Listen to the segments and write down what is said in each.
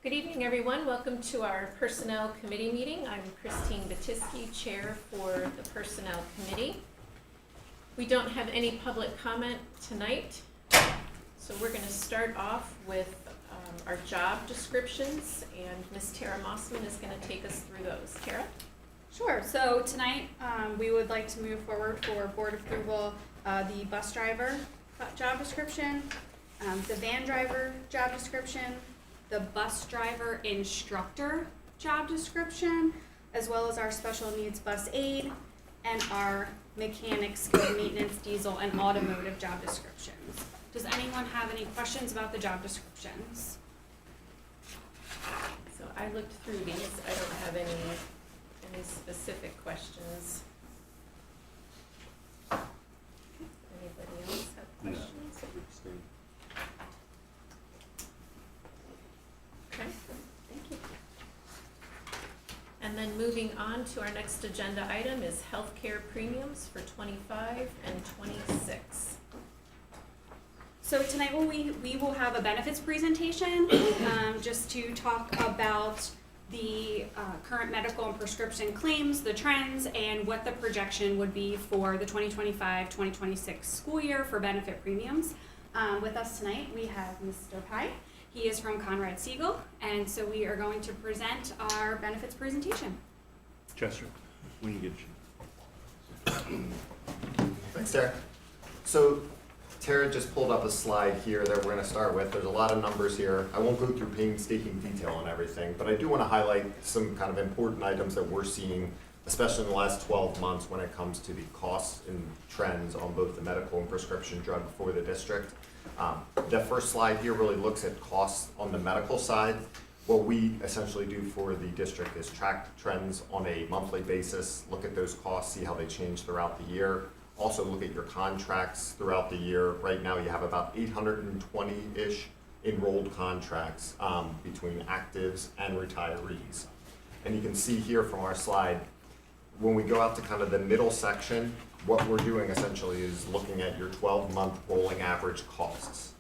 Good evening, everyone. Welcome to our Personnel Committee meeting. I'm Christine Batisky, Chair for the Personnel Committee. We don't have any public comment tonight, so we're going to start off with our job descriptions, and Ms. Tara Mossman is going to take us through those. Tara? Sure. So tonight we would like to move forward for board approval the bus driver job description, the van driver job description, the bus driver instructor job description, as well as our special needs bus aide and our mechanic skilled maintenance diesel and automotive job descriptions. Does anyone have any questions about the job descriptions? So I looked through these. I don't have any specific questions. Anybody else have questions? Okay, thank you. And then moving on to our next agenda item is healthcare premiums for 25 and 26. So tonight we will have a benefits presentation just to talk about the current medical and prescription claims, the trends, and what the projection would be for the 2025-2026 school year for benefit premiums. With us tonight we have Mr. Pye. He is from Conrad Siegel, and so we are going to present our benefits presentation. Chester, when you get you. Thanks, Tara. So Tara just pulled up a slide here that we're going to start with. There's a lot of numbers here. I won't go through painstaking detail on everything, but I do want to highlight some kind of important items that we're seeing, especially in the last 12 months when it comes to the costs and trends on both the medical and prescription drug for the district. The first slide here really looks at costs on the medical side. What we essentially do for the district is track trends on a monthly basis, look at those costs, see how they change throughout the year. Also look at your contracts throughout the year. Right now you have about 820-ish enrolled contracts between actives and retirees. And you can see here from our slide, when we go out to kind of the middle section, what we're doing essentially is looking at your 12-month rolling average costs.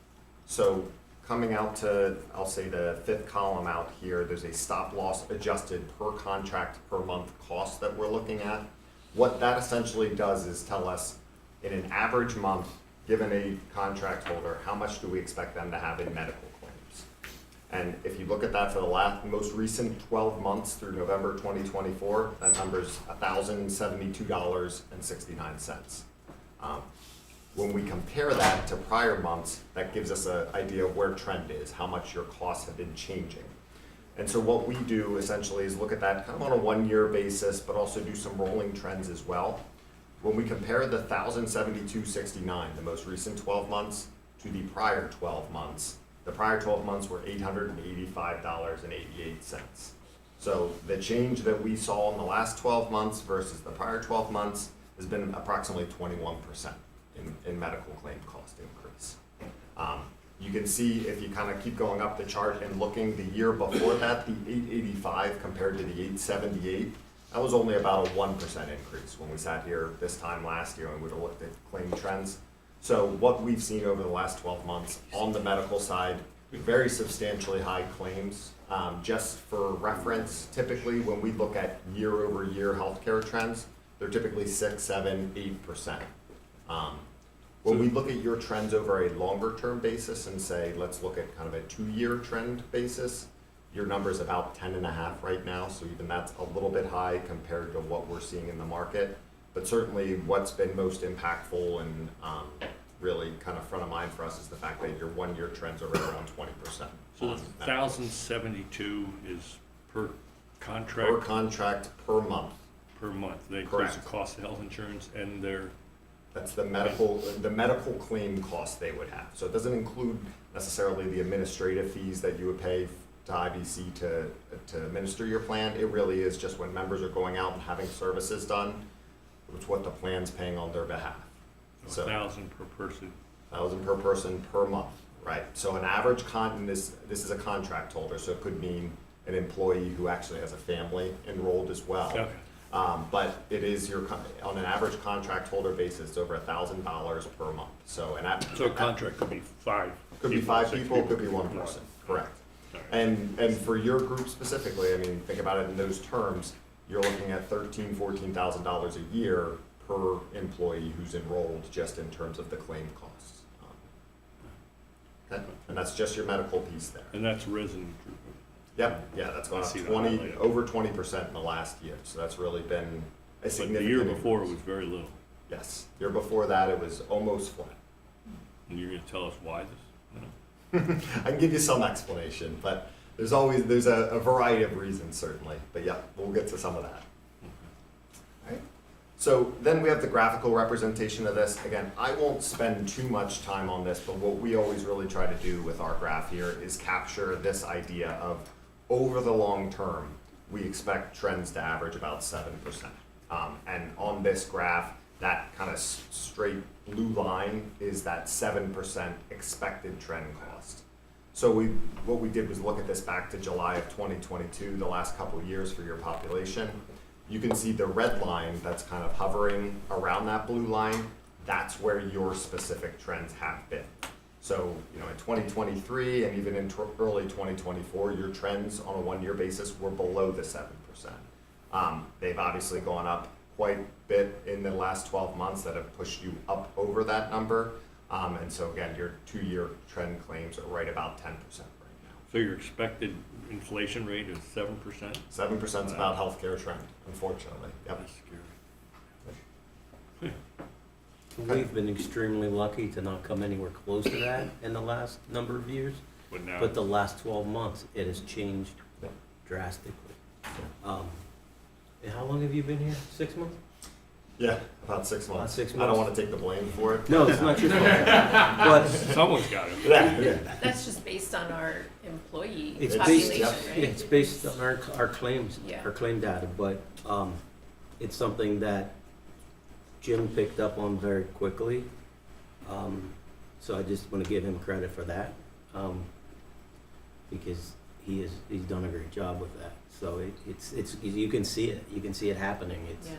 So coming out to, I'll say the fifth column out here, there's a stop loss adjusted per contract per month cost that we're looking at. What that essentially does is tell us in an average month, given a contract holder, how much do we expect them to have in medical claims? And if you look at that for the most recent 12 months through November 2024, that number's $1,072.69. When we compare that to prior months, that gives us an idea of where trend is, how much your costs have been changing. And so what we do essentially is look at that kind of on a one-year basis, but also do some rolling trends as well. When we compare the $1,072.69, the most recent 12 months, to the prior 12 months, the prior 12 months were $885.88. So the change that we saw in the last 12 months versus the prior 12 months has been approximately 21% in medical claim cost increase. You can see if you kind of keep going up the chart and looking the year before that, the 885 compared to the 878, that was only about a 1% increase when we sat here this time last year and we would have looked at claim trends. So what we've seen over the last 12 months on the medical side, very substantially high claims. Just for reference, typically when we look at year over year healthcare trends, they're typically 6, 7, 8%. When we look at your trends over a longer term basis and say, let's look at kind of a 2-year trend basis, your number is about 10.5 right now. So even that's a little bit high compared to what we're seeing in the market. But certainly what's been most impactful and really kind of front of mind for us is the fact that your 1-year trends are right around 20%. So the 1,072 is per contract? Per contract per month. Per month. They increase Correct. the cost of health insurance and their... That's the medical claim cost they would have. So it doesn't include necessarily the administrative fees that you would pay to IBC to administer your plan. It really is just when members are going out and having services done, which what the plan's paying on their behalf. So 1,000 per person. 1,000 per person per month, right? So an average this is a contract holder, so it could mean an employee who actually has a family enrolled as well. Okay. But it is on an average contract holder basis, it's over $1,000 per month. So So a contract could be 5. Could be 5 people, could be 1 person, correct. And for your group specifically, I mean, think about it in those terms, you're looking at $13,000-$14,000 a year per employee who's enrolled just in terms of the claim costs. Okay, and that's just your medical piece there. And that's risen. Yep, yeah, that's gone I up see that 20, highlighted. over 20% in the last year, so that's really been a But the significant year before, it increase. was very little. Yes, year before that, it was almost flat. And you're gonna tell us why this? No? I can give you some explanation, but there's a variety of reasons certainly, but yeah, we'll get to some of that. Alright. So then we have the graphical representation of this. Again, I won't spend too much time on this, but what we always really try to do with our graph here is capture this idea of over the long term, we expect trends to average about 7%. And on this graph, that kind of straight blue line is that 7% expected trend cost. So what we did was look at this back to July of 2022, the last couple of years for your population. You can see the red line that's kind of hovering around that blue line. That's where your specific trends have been. So, you know, in 2023 and even in early 2024, your trends on a one-year basis were below the 7%. They've obviously gone up quite a bit in the last 12 months that have pushed you up over that number. And so again, your 2-year trend claims are right about 10% right now. So your expected inflation rate is 7%? 7% is about healthcare trend, unfortunately. Yep. That's scary. We've been extremely lucky to not come anywhere close to that in the last number of years, But now, but the last 12 months, it has changed Yeah. drastically. And how long have you been here? 6 months? Yeah, about 6 About months. 6 I don't months. want to take the blame for it. No, it's not your fault. But someone's got it. Yeah. That's just based on our employee it's based- population, based, right? it's based on our claims, Yeah. our claim data, but it's something that Jim picked up on very quickly. So I just want to give him credit for that, because he's done a great job with that. So it's you can see it happening. It's Yeah.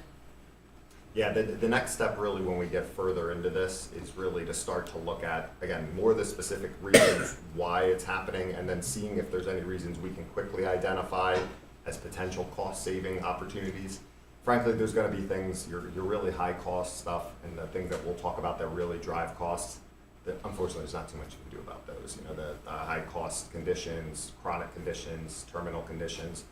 Yeah, the next step really when we get further into this is really to start to look at, again, more of the specific reasons why it's happening and then seeing if there's any reasons we can quickly identify as potential cost saving opportunities. Frankly, there's gonna be things, your really high cost stuff and the things that we'll talk about that really drive costs, that unfortunately there's not too much you can do about those. You know, the high cost conditions, chronic conditions, terminal conditions,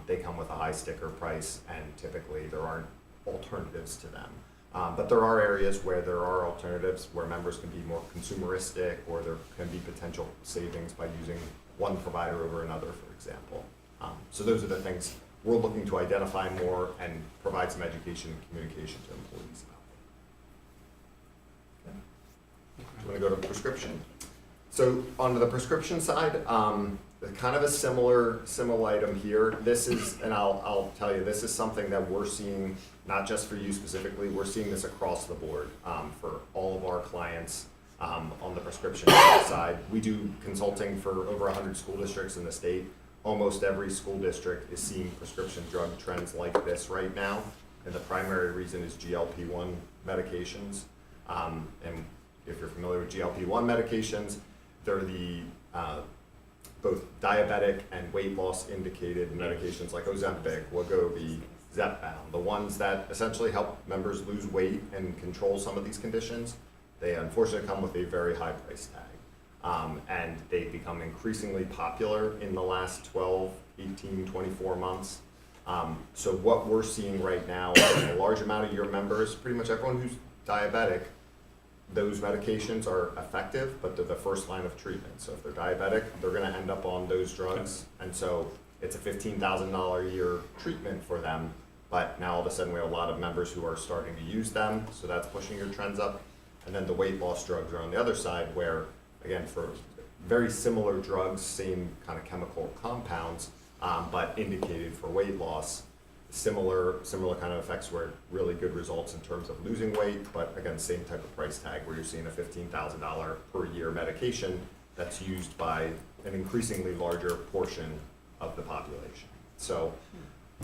they come with a high sticker price and typically there aren't alternatives to them. But there are areas where there are alternatives where members can be more consumeristic or there can be potential savings by using one provider over another, for example. So those are the things we're looking to identify more and provide some education and communication to employees about. Okay. Do you want to go to prescription? So on the prescription side, kind of a similar item here. This is, and I'll tell you, this is something that we're seeing, not just for you specifically, we're seeing this across the board for all of our clients on the prescription side. We do consulting for over 100 school districts in the state. Almost every school district is seeing prescription drug trends like this right now, and the primary reason is GLP-1 medications. And if you're familiar with GLP-1 medications, they're the both diabetic and weight loss indicated medications like Ozempic, Wegovy, Zepbound, the ones that essentially help members lose weight and control some of these conditions. They unfortunately come with a very high price tag. And they've become increasingly popular in the last 12, 18, 24 months. So what we're seeing right now is a large amount of your members, pretty much everyone who's diabetic, those medications are effective, but they're the first line of treatment. So if they're diabetic, they're gonna end up on those drugs. And so it's a $15,000 a year treatment for them. But now all of a sudden we have a lot of members who are starting to use them, so that's pushing your trends up. And then the weight loss drugs are on the other side where, again, for very similar drugs, same kind of chemical compounds, but indicated for weight loss, similar kind of effects where really good results in terms of losing weight, but again, same type of price tag where you're seeing a $15,000 per year medication that's used by an increasingly larger portion of the population. So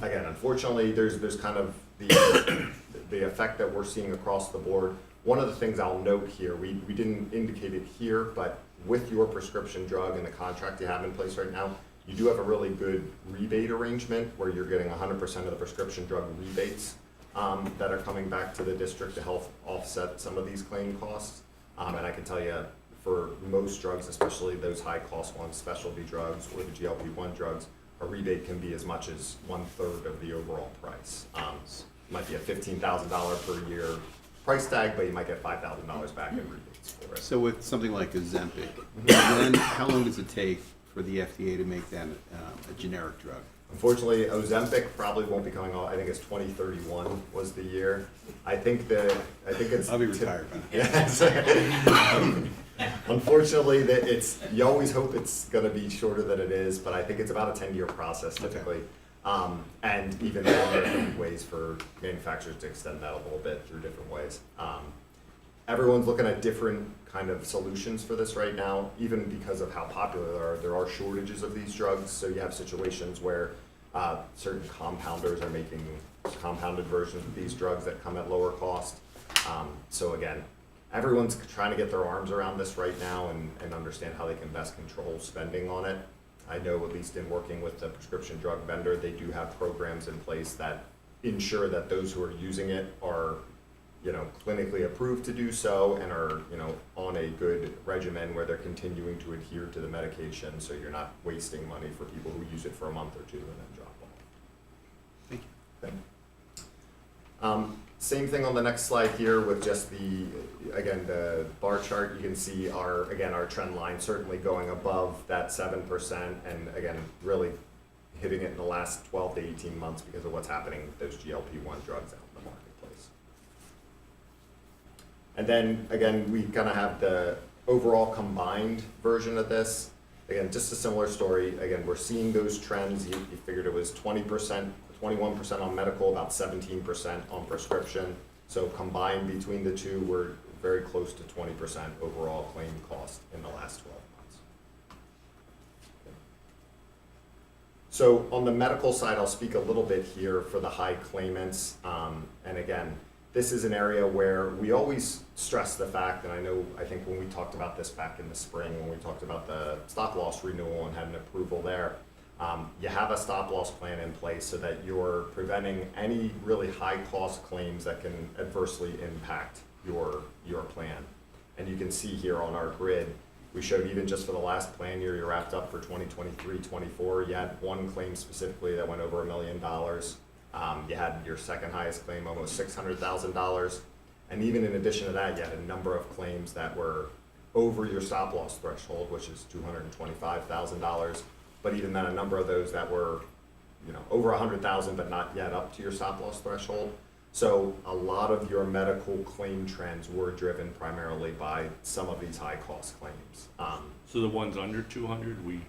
again, unfortunately, there's kind of the effect that we're seeing across the board. One of the things I'll note here, we didn't indicate it here, but with your prescription drug and the contract you have in place right now, You do have a really good rebate arrangement where you're getting 100% of the prescription drug rebates that are coming back to the district to help offset some of these claim costs. And I can tell you, for most drugs, especially those high-cost ones, specialty drugs or the GLP-1 drugs, a rebate can be as much as 1/3 of the overall price. Might be a $15,000 per year price tag, but you might get $5,000 back in rebates for it. So with something like Ozempic, how long does it take for the FDA to make that a generic drug? Unfortunately, Ozempic probably won't be coming off. I think it's 2031 was the year. I think it's. I'll be retired by then. Yes. Unfortunately, you always hope it's going to be shorter than it is, but I think it's about a 10-year process typically. And even then, there can be ways for manufacturers to extend that a little bit through different ways. Everyone's looking at different kind of solutions for this right now, even because of how popular they are. There are shortages of these drugs, so you have situations where certain compounders are making compounded versions of these drugs that come at lower cost. So again, everyone's trying to get their arms around this right now and understand how they can best control spending on it. I know, at least in working with the prescription drug vendor, they do have programs in place that ensure that those who are using it are, clinically approved to do so and are, on a good regimen where they're continuing to adhere to the medication, so you're not wasting money for people who use it for a month or two and then drop off. Thank you. Same thing on the next slide here with just the bar chart. You can see our trend line certainly going above that 7%, and again, really hitting it in the last 12 to 18 months because of what's happening with those GLP-1 drugs out in the marketplace. And then again, we kind of have the overall combined version of this. Again, just a similar story. Again, we're seeing those trends. You figured it was 20%. 21% on medical, about 17% on prescription. So combined between the two, we're very close to 20% overall claim cost in the last 12 months. So on the medical side, I'll speak a little bit here for the high claimants. And again, this is an area where we always stress the fact, and I think when we talked about this back in the spring, when we talked about the stop loss renewal and had an approval there, you have a stop loss plan in place so that you're preventing any really high cost claims that can adversely impact your plan. And you can see here on our grid, we showed even just for the last plan year you wrapped up for 2023-24, you had one claim specifically that went over $1 million. You had your second highest claim, almost $600,000. And even in addition to that, you had a number of claims that were over your stop loss threshold, which is $225,000. But even then, a number of those that were, over 100,000, but not yet up to your stop loss threshold. So a lot of your medical claim trends were driven primarily by some of these high cost claims. So the ones under 200, we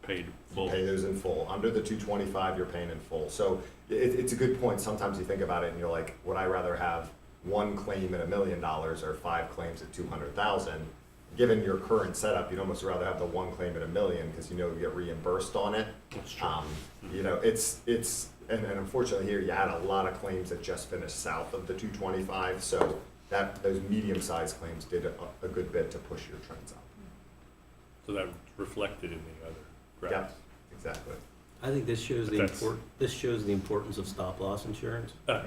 paid full. Pay those in full. Under the 225, you're paying in full. So it's a good point. Sometimes you think about it and you're like, would I rather have one claim at $1 million or 5 claims at 200,000? Given your current setup, you'd almost rather have the one claim at $1 million because you get reimbursed on it. That's true. And unfortunately here you had a lot of claims that just finished south of the 225, so those medium-sized claims did a good bit to push your trends up. So that reflected in the other Yeah, graphs. exactly. I think this shows But that's- this shows the importance of stop loss insurance. No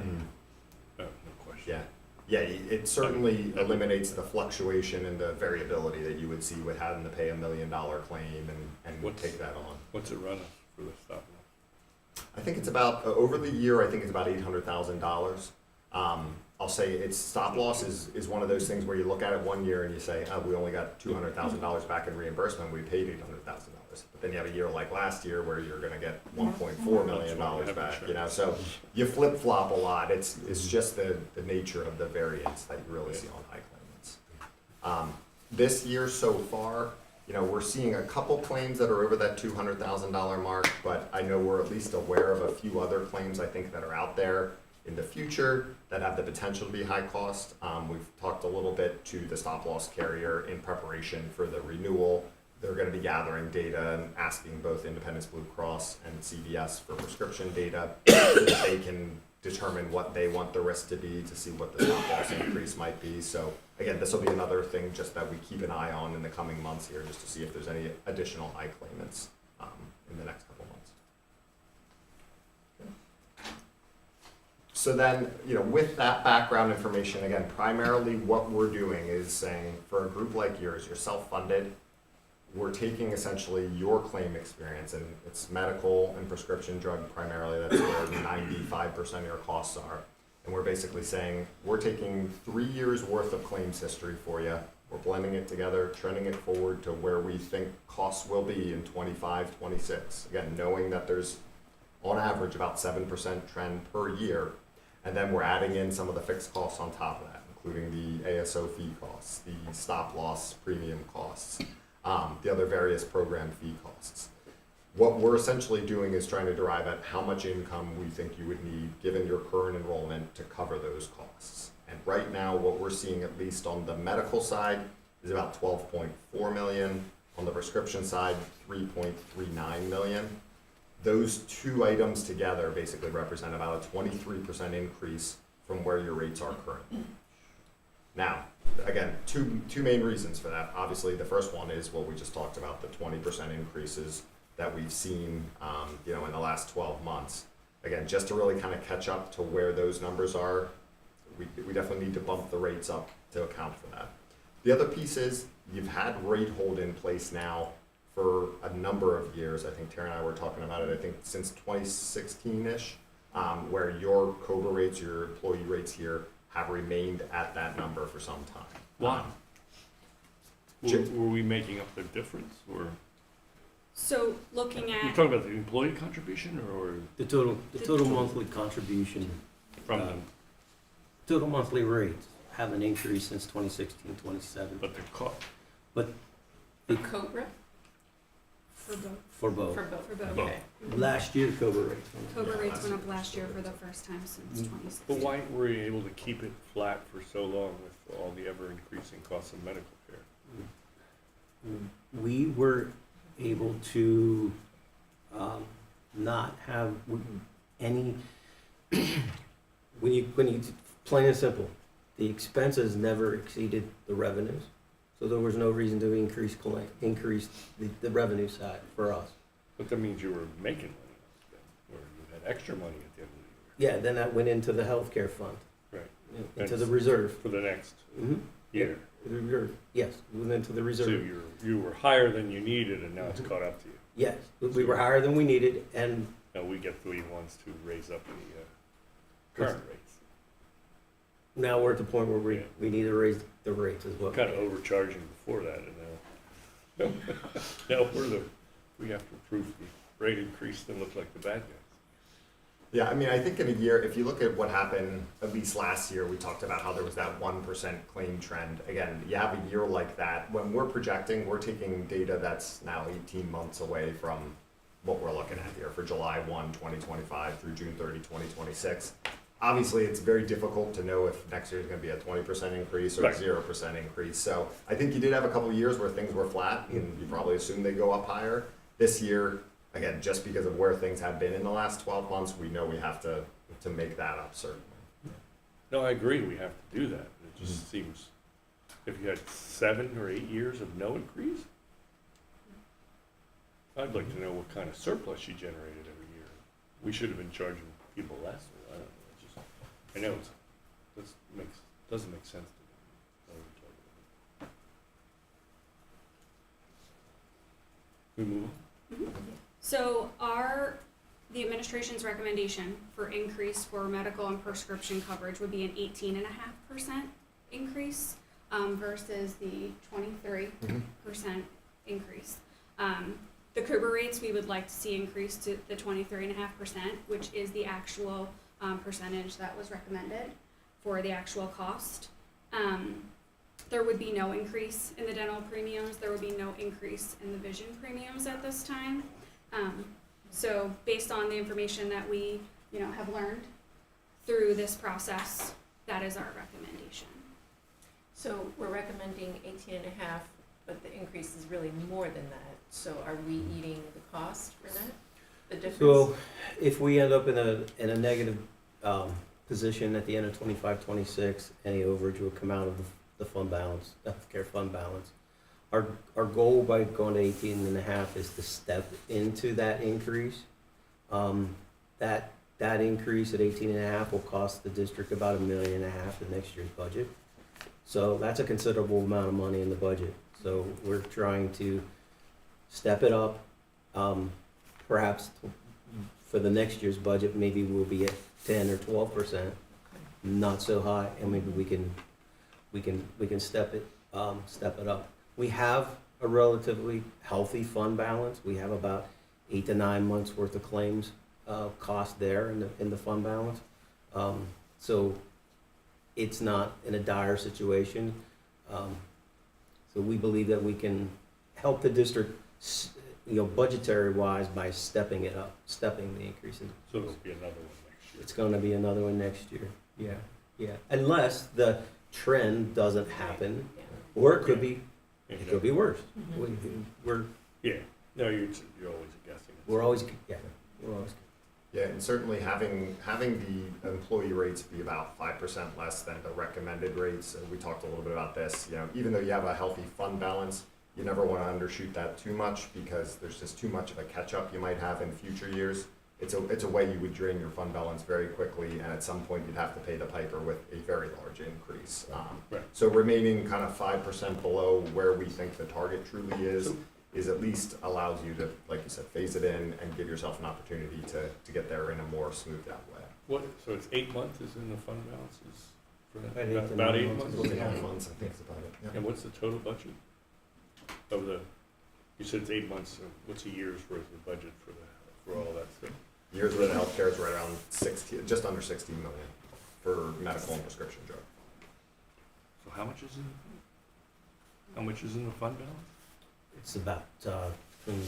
question. Yeah. Yeah, it certainly eliminates the fluctuation and the variability that you would see with having to pay $1 million claim and take that on. What's it run us for the stop loss? I think it's about, over the year, I think it's about $800,000. I'll say it's stop loss is one of those things where you look at it one year and you say, oh, we only got $200,000 back in reimbursement, we paid $800,000. But then you have a year like last year where you're gonna get $1.4 million back, so you flip flop a lot. It's just the nature of the variance that you really see on high claimants. This year so far, we're seeing a couple claims that are over that $200,000 mark, but I know we're at least aware of a few other claims I think that are out there in the future that have the potential to be high cost. We've talked a little bit to the stop loss carrier in preparation for the renewal. They're going to be gathering data and asking both Independence Blue Cross and CVS for prescription data so that they can determine what they want the risk to be to see what the stop loss increase might be. So again, this will be another thing just that we keep an eye on in the coming months here just to see if there's any additional high claimants in the next couple months. So then, with that background information, again, primarily what we're doing is saying, for a group like yours, you're self-funded, we're taking essentially your claim experience, and it's medical and prescription drug primarily, that's where 95% of your costs are. And we're basically saying, we're taking 3 years worth of claims history for you, we're blending it together, trending it forward to where we think costs will be in 25, 26. Again, knowing that there's, on average, about 7% trend per year. And then we're adding in some of the fixed costs on top of that, including the ASO fee costs, the stop loss premium costs, the other various program fee costs. What we're essentially doing is trying to derive at how much income we think you would need, given your current enrollment, to cover those costs. And right now, what we're seeing, at least on the medical side, is about 12.4 million. On the prescription side, 3.39 million. Those two items together basically represent about a 23% increase from where your rates are currently. Now, again, two main reasons for that. Obviously, the first one is what we just talked about, the 20% increases that we've seen, in the last 12 months. Again, just to really kind of catch up to where those numbers are, we definitely need to bump the rates up to account for that. The other piece is you've had rate hold in place now for a number of years. I think Tara and I were talking about it, I think since 2016-ish, where your COBRA rates, your employee rates here have remained at that number for some time. Why? Were we making up the difference, or? So looking You at, talking about the employee contribution, or The total monthly contribution, from the, total monthly rates have an increase since 2016, 27. but the cost? But For COBRA? for both, for both. For both. for both. Both. Okay. Last year, COBRA rates went up. COBRA rates went up last year for the first time since 2016. But why were you able to keep it flat for so long with all the ever-increasing costs of medical care? We were able to not have any, when you, plain and simple, the expenses never exceeded the revenues. So there was no reason to increase the revenue side for us. But that means you were making money off of it, or you had extra money at the end of the Yeah, then that went into the healthcare fund, year. Right. into the reserve. For the next Mm-hmm. year. The reserve, yes, it went into the So reserve. you were higher than you needed, and now it's caught up to you. Yes, we were higher than we needed, and Now we get the ones to raise up the current rates. now we're at the point where Yeah. we need to raise the rates as well. Kind of overcharging before that, and now we have to approve the rate increase and look like the bad guys. Yeah, I mean, I think in a year, if you look at what happened, at least last year, we talked about how there was that 1% claim trend. Again, you have a year like that. When we're projecting, we're taking data that's now 18 months away from what we're looking at here for July 1, 2025 through June 30, 2026. Obviously, it's very difficult to know if next year is going to be a 20% increase or Right. 0% increase. So I think you did have a couple of years where things were flat, and you probably assumed they go up higher. This year, again, just because of where things have been in the last 12 months, we know we have to make that up, certainly. No, I agree, we have to do that. It just seems, if you had 7 or 8 years of no increase, I'd like to know what kind of surplus you generated every year. We should have been charging people less, or I don't know, it's just, I know doesn't make sense to me. We move on? So the administration's recommendation for increase for medical and prescription coverage would be an 18.5% increase versus the 23% increase. The COBRA rates we would like to see increase to the 23.5%, which is the actual percentage that was recommended for the actual cost. There would be no increase in the dental premiums. There would be no increase in the vision premiums at this time. So based on the information that we, have learned through this process, that is our recommendation. So we're recommending 18.5, but the increase is really more than that. So are we eating the cost for that? The difference? So if we end up in a negative position at the end of 25, 26, any overage will come out of the fund balance, the healthcare fund balance. our goal by going to 18.5 is to step into that increase. That increase at 18.5 will cost the district about $1.5 million in next year's budget. So that's a considerable amount of money in the budget. So we're trying to step it up. Perhaps for the next year's budget, maybe we'll be at 10 or 12%, not so high, and maybe we can step it up. We have a relatively healthy fund balance. We have about 8 to 9 months worth of claims cost there in the fund balance. So it's not in a dire situation. So we believe that we can help the district, budgetary wise, by stepping it up, stepping the increase in. So there'll be another one next year. It's gonna be another one next year. Yeah. Unless the trend doesn't happen, or it could be worse. We're Yeah, no, you're always guessing. we're always. Yeah, and certainly having the employee rates be about 5% less than the recommended rates, and we talked a little bit about this, even though you have a healthy fund balance, you never want to undershoot that too much because there's just too much of a catch-up you might have in future years. It's a way you would drain your fund balance very quickly, and at some point you'd have to pay the piper with a very large increase. Right. So remaining kind of 5% below where we think the target truly is at least allows you to, like you said, phase it in and give yourself an opportunity to get there in a more smoothed out way. So it's 8 months is in the fund balances for that? About 8 to About 9 8 months. months? Looking at months, I think it's about it. Yeah. And what's the total budget of you said it's 8 months, so what's a year's worth of budget for all that stuff? Years worth of healthcare is right around just under 16 million for medical and prescription drug. So how much is in the fund balance? It's about between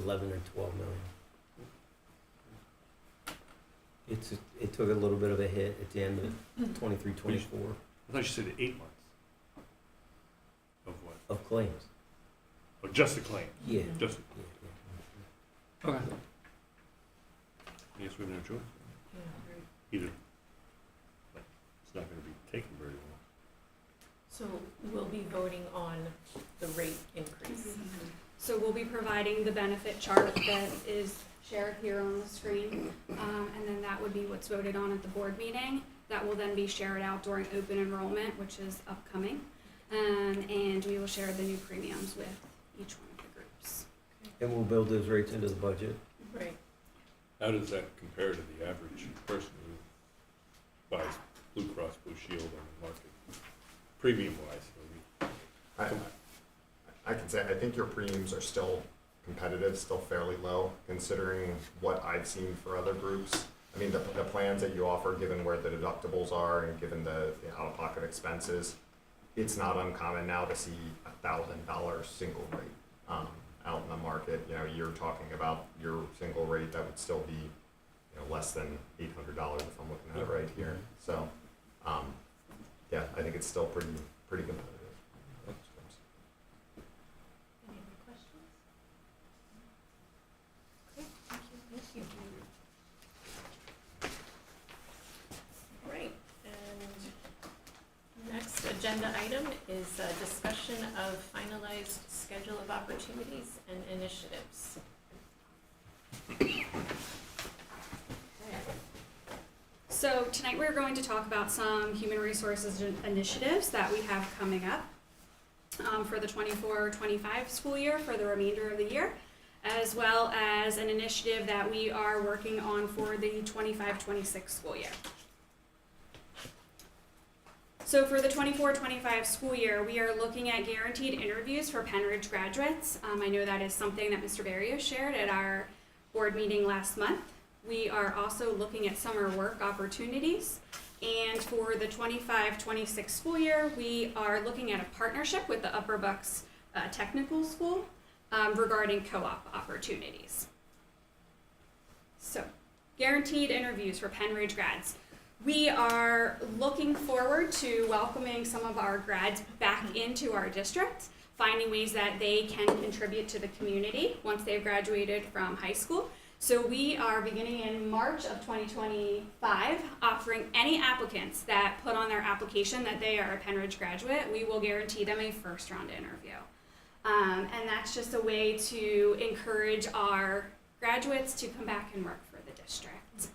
11 and 12 million. It took a little bit of a hit at the end of 23, 24 I thought you said 8 months. Of what? of claims. Oh, just the claim? Yeah. Just, Yeah. okay. I guess we have no choice. Either, but it's not gonna be taken very long. So we'll be voting on the rate increase. So we'll be providing the benefit chart that is shared here on the screen, and then that would be what's voted on at the board meeting. That will then be shared out during open enrollment, which is upcoming, and we will share the new premiums with each one of the groups. And we'll build those rates into the budget. Right. How does that compare to the average person who buys Blue Cross Blue Shield on the market, premium-wise? I can say I think your premiums are still competitive, still fairly low, considering what I've seen for other groups. I mean, the plans that you offer, given where the deductibles are and given the out-of-pocket expenses, it's not uncommon now to see $1,000 single rate out in the market. You're talking about your single rate that would still be less than $800 if I'm looking at it right here. So, yeah, I think it's still pretty competitive. Any other questions? Okay, thank you. Right, and next agenda item is a discussion of finalized schedule of opportunities and initiatives. So tonight we're going to talk about some human resources initiatives that we have coming up for the 24-25 school year, for the remainder of the year, as well as an initiative that we are working on for the 25-26 school year. So for the 24-25 school year, we are looking at guaranteed interviews for Penridge graduates. I know that is something that Mr. Barrios shared at our board meeting last month. We are also looking at summer work opportunities. And for the 25-26 school year, we are looking at a partnership with the Upper Bucks Technical School regarding co-op opportunities. So, guaranteed interviews for Penridge grads. We are looking forward to welcoming some of our grads back into our district, finding ways that they can contribute to the community once they've graduated from high school. So we are beginning in March of 2025, offering any applicants that put on their application that they are a Penridge graduate, we will guarantee them a first round interview. And that's just a way to encourage our graduates to come back and work for the district.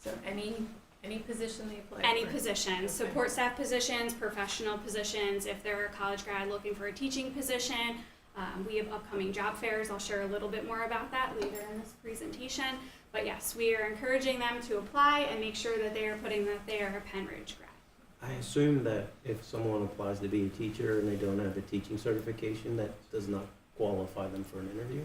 So any position they apply Any for? position, Okay. support staff positions, professional positions, if they're a college grad looking for a teaching position. We have upcoming job fairs. I'll share a little bit more about that later in this presentation. But yes, we are encouraging them to apply and make sure that they are putting that they are a Penn Ridge grad. I assume that if someone applies to be a teacher and they don't have a teaching certification, that does not qualify them for an interview?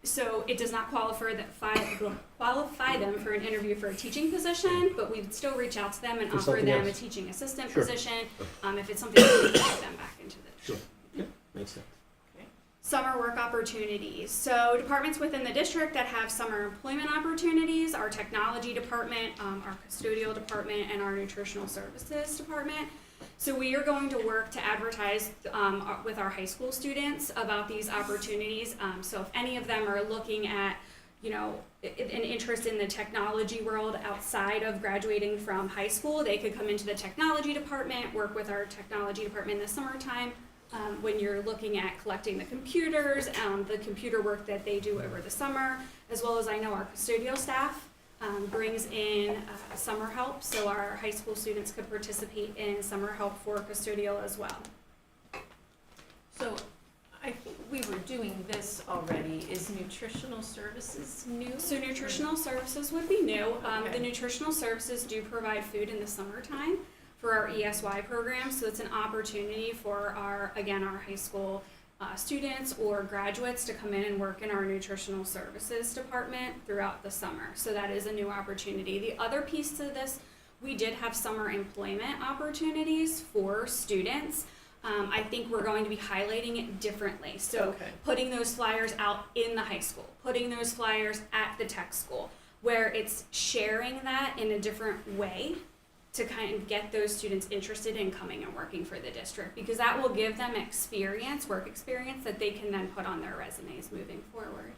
So it does not qualify them for an interview for a teaching position, but we would still reach out to them and For offer something them a else. teaching assistant Sure. position, if it's something that would get them back into the Sure. district. Yeah, makes sense. Summer work opportunities. So departments within the district that have summer employment opportunities, our technology department, our custodial department, and our nutritional services department. So we are going to work to advertise with our high school students about these opportunities. So if any of them are looking at, an interest in the technology world outside of graduating from high school, they could come into the technology department, work with our technology department in the summertime. When you're looking at collecting the computers, the computer work that they do over the summer, as well as I know our custodial staff brings in summer help, so our high school students could participate in summer help for custodial as well. So I think we were doing this already. Is nutritional services new? So nutritional services would be new. Okay. The nutritional services do provide food in the summertime for our ESY program, so it's an opportunity for our high school students or graduates to come in and work in our nutritional services department throughout the summer. So that is a new opportunity. The other piece to this, we did have summer employment opportunities for students. I think we're going to be highlighting it differently. So Okay. putting those flyers out in the high school, putting those flyers at the tech school, where it's sharing that in a different way to kind of get those students interested in coming and working for the district, because that will give them work experience that they can then put on their resumes moving forward.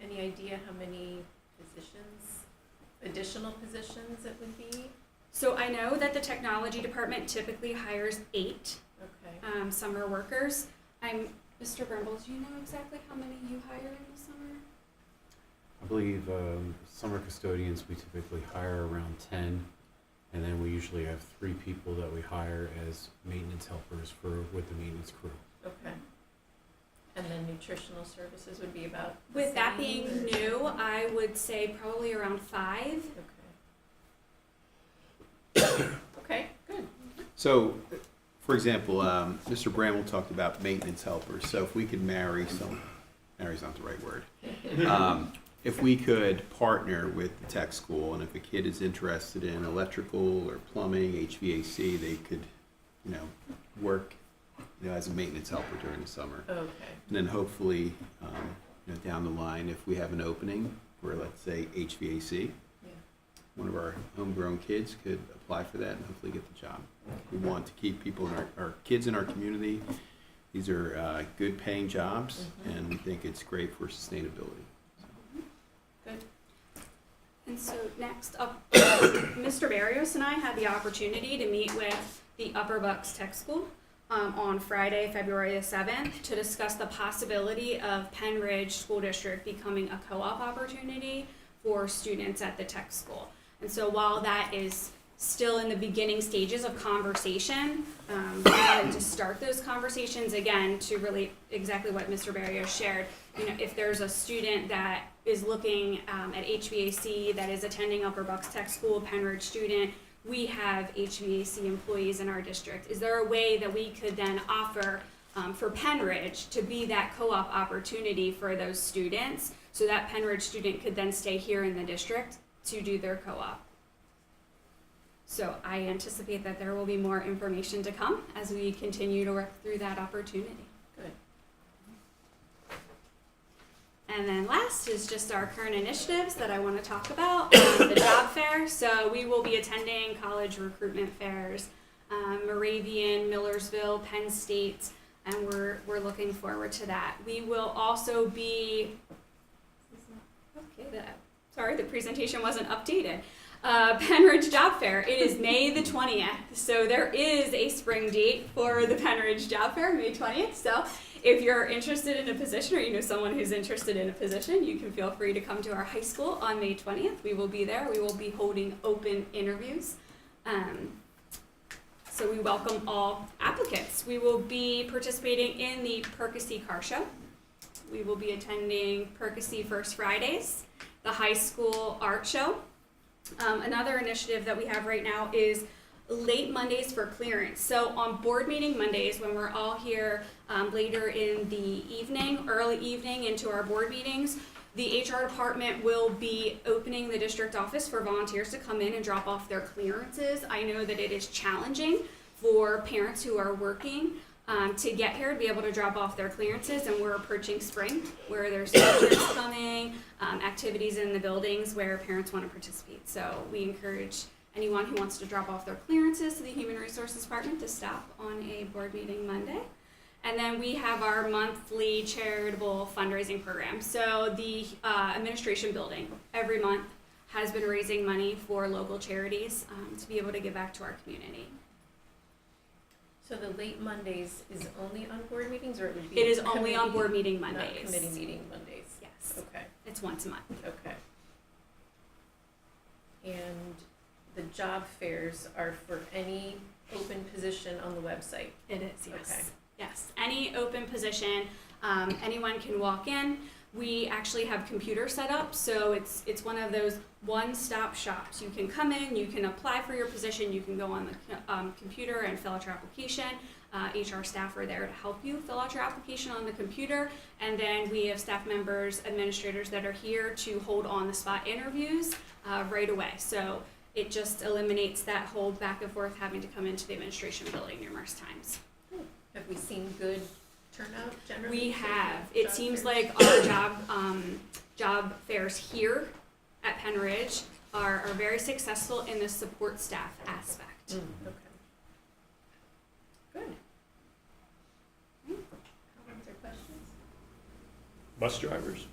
Any idea how many additional positions it would be? So I know that the technology department typically hires 8 Okay. summer workers. Mr. Brimble, do you know exactly how many you hire in the summer? I believe summer custodians, we typically hire around 10, and then we usually have 3 people that we hire as maintenance helpers with the maintenance crew. Okay. And then nutritional services would be about the With that same, being or- new, I would say probably around 5. Okay. Okay, good. So, for example, Mr. Bramwell talked about maintenance helpers. So if we could marry's not the right word. If we could partner with the tech school, and if a kid is interested in electrical or plumbing, HVAC, they could, work, as a maintenance helper during the summer. Okay. And then hopefully, down the line, if we have an opening for, let's say, HVAC, Yeah. one of our homegrown kids could apply for that and hopefully get the job. We want to keep people in our kids in our community. These are good paying jobs, Mhm. and we think it's great for sustainability. Good. And so next up, Mr. Barrios and I had the opportunity to meet with the Upper Bucks Tech School on Friday, February the 7th, to discuss the possibility of Penn Ridge School District becoming a co-op opportunity for students at the tech school. And so while that is still in the beginning stages of conversation, we wanted to start those conversations again to relate exactly what Mr. Barrios shared. If there's a student that is looking at HVAC that is attending Upper Bucks Tech School, Penn Ridge student, we have HVAC employees in our district. Is there a way that we could then offer for Penn Ridge to be that co-op opportunity for those students, so that Penn Ridge student could then stay here in the district to do their co-op? So I anticipate that there will be more information to come as we continue to work through that opportunity. Good. And then last is just our current initiatives that I want to talk about. The job fair. So we will be attending college recruitment fairs, Moravian, Millersville, Penn State, and we're looking forward to that. We will also be, the presentation wasn't updated. Penridge Job Fair. It is May the 20th, so there is a spring date for the Penridge Job Fair, May 20th. So if you're interested in a position or you know someone who's interested in a position, you can feel free to come to our high school on May 20th. We will be there. We will be holding open interviews. So we welcome all applicants. We will be participating in the Perkasie Car Show. We will be attending Perkasie First Fridays, the high school art show. Another initiative that we have right now is late Mondays for clearance. So on board meeting Mondays, when we're all here later in the evening, early evening into our board meetings, the HR department will be opening the district office for volunteers to come in and drop off their clearances. I know that it is challenging for parents who are working to get here to be able to drop off their clearances, and we're approaching spring where there's teachers coming, activities in the buildings where parents want to participate. So we encourage anyone who wants to drop off their clearances to the Human Resources Department to stop on a board meeting Monday. And then we have our monthly charitable fundraising program. So the administration building every month has been raising money for local charities to be able to give back to our community. So the late Mondays is only on board meetings, or it would be? It is only on committee- board meeting not Mondays. committee meeting Mondays? Yes, Okay, it's once a month. okay. And the job fairs are for any open position on the website? It is, yes. Okay. Yes, any open position, anyone can walk in. We actually have computers set up, so it's one of those one-stop shops. You can come in, you can apply for your position, you can go on the computer and fill out your application. HR staff are there to help you fill out your application on the computer, and then we have staff members, administrators that are here to hold on-the-spot interviews right away. So it just eliminates that whole back and forth having to come into the administration building numerous times. Have we seen good turnout generally? We for have. job It seems fairs? like our job fairs here at Penridge are very successful in the support staff aspect. Okay. Good. Comments or questions? Bus drivers?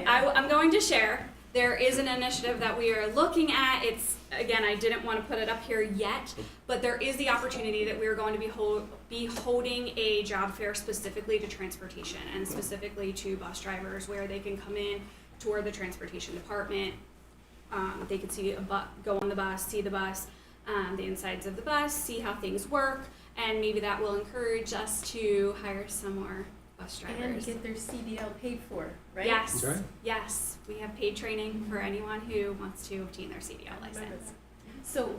I'm going to share. There is an initiative that we are looking at. It's, again, I didn't want to put it up here yet, but there is the opportunity that we are going to be holding a job fair specifically to transportation and specifically to bus drivers, where they can come in, tour the transportation department. They can see go on the bus, see the bus, the insides of the bus, see how things work, and maybe that will encourage us to hire some more bus And drivers. get their CDL paid for, right? Yes, That's right. yes, we have paid training for anyone who wants to obtain their CDL license. So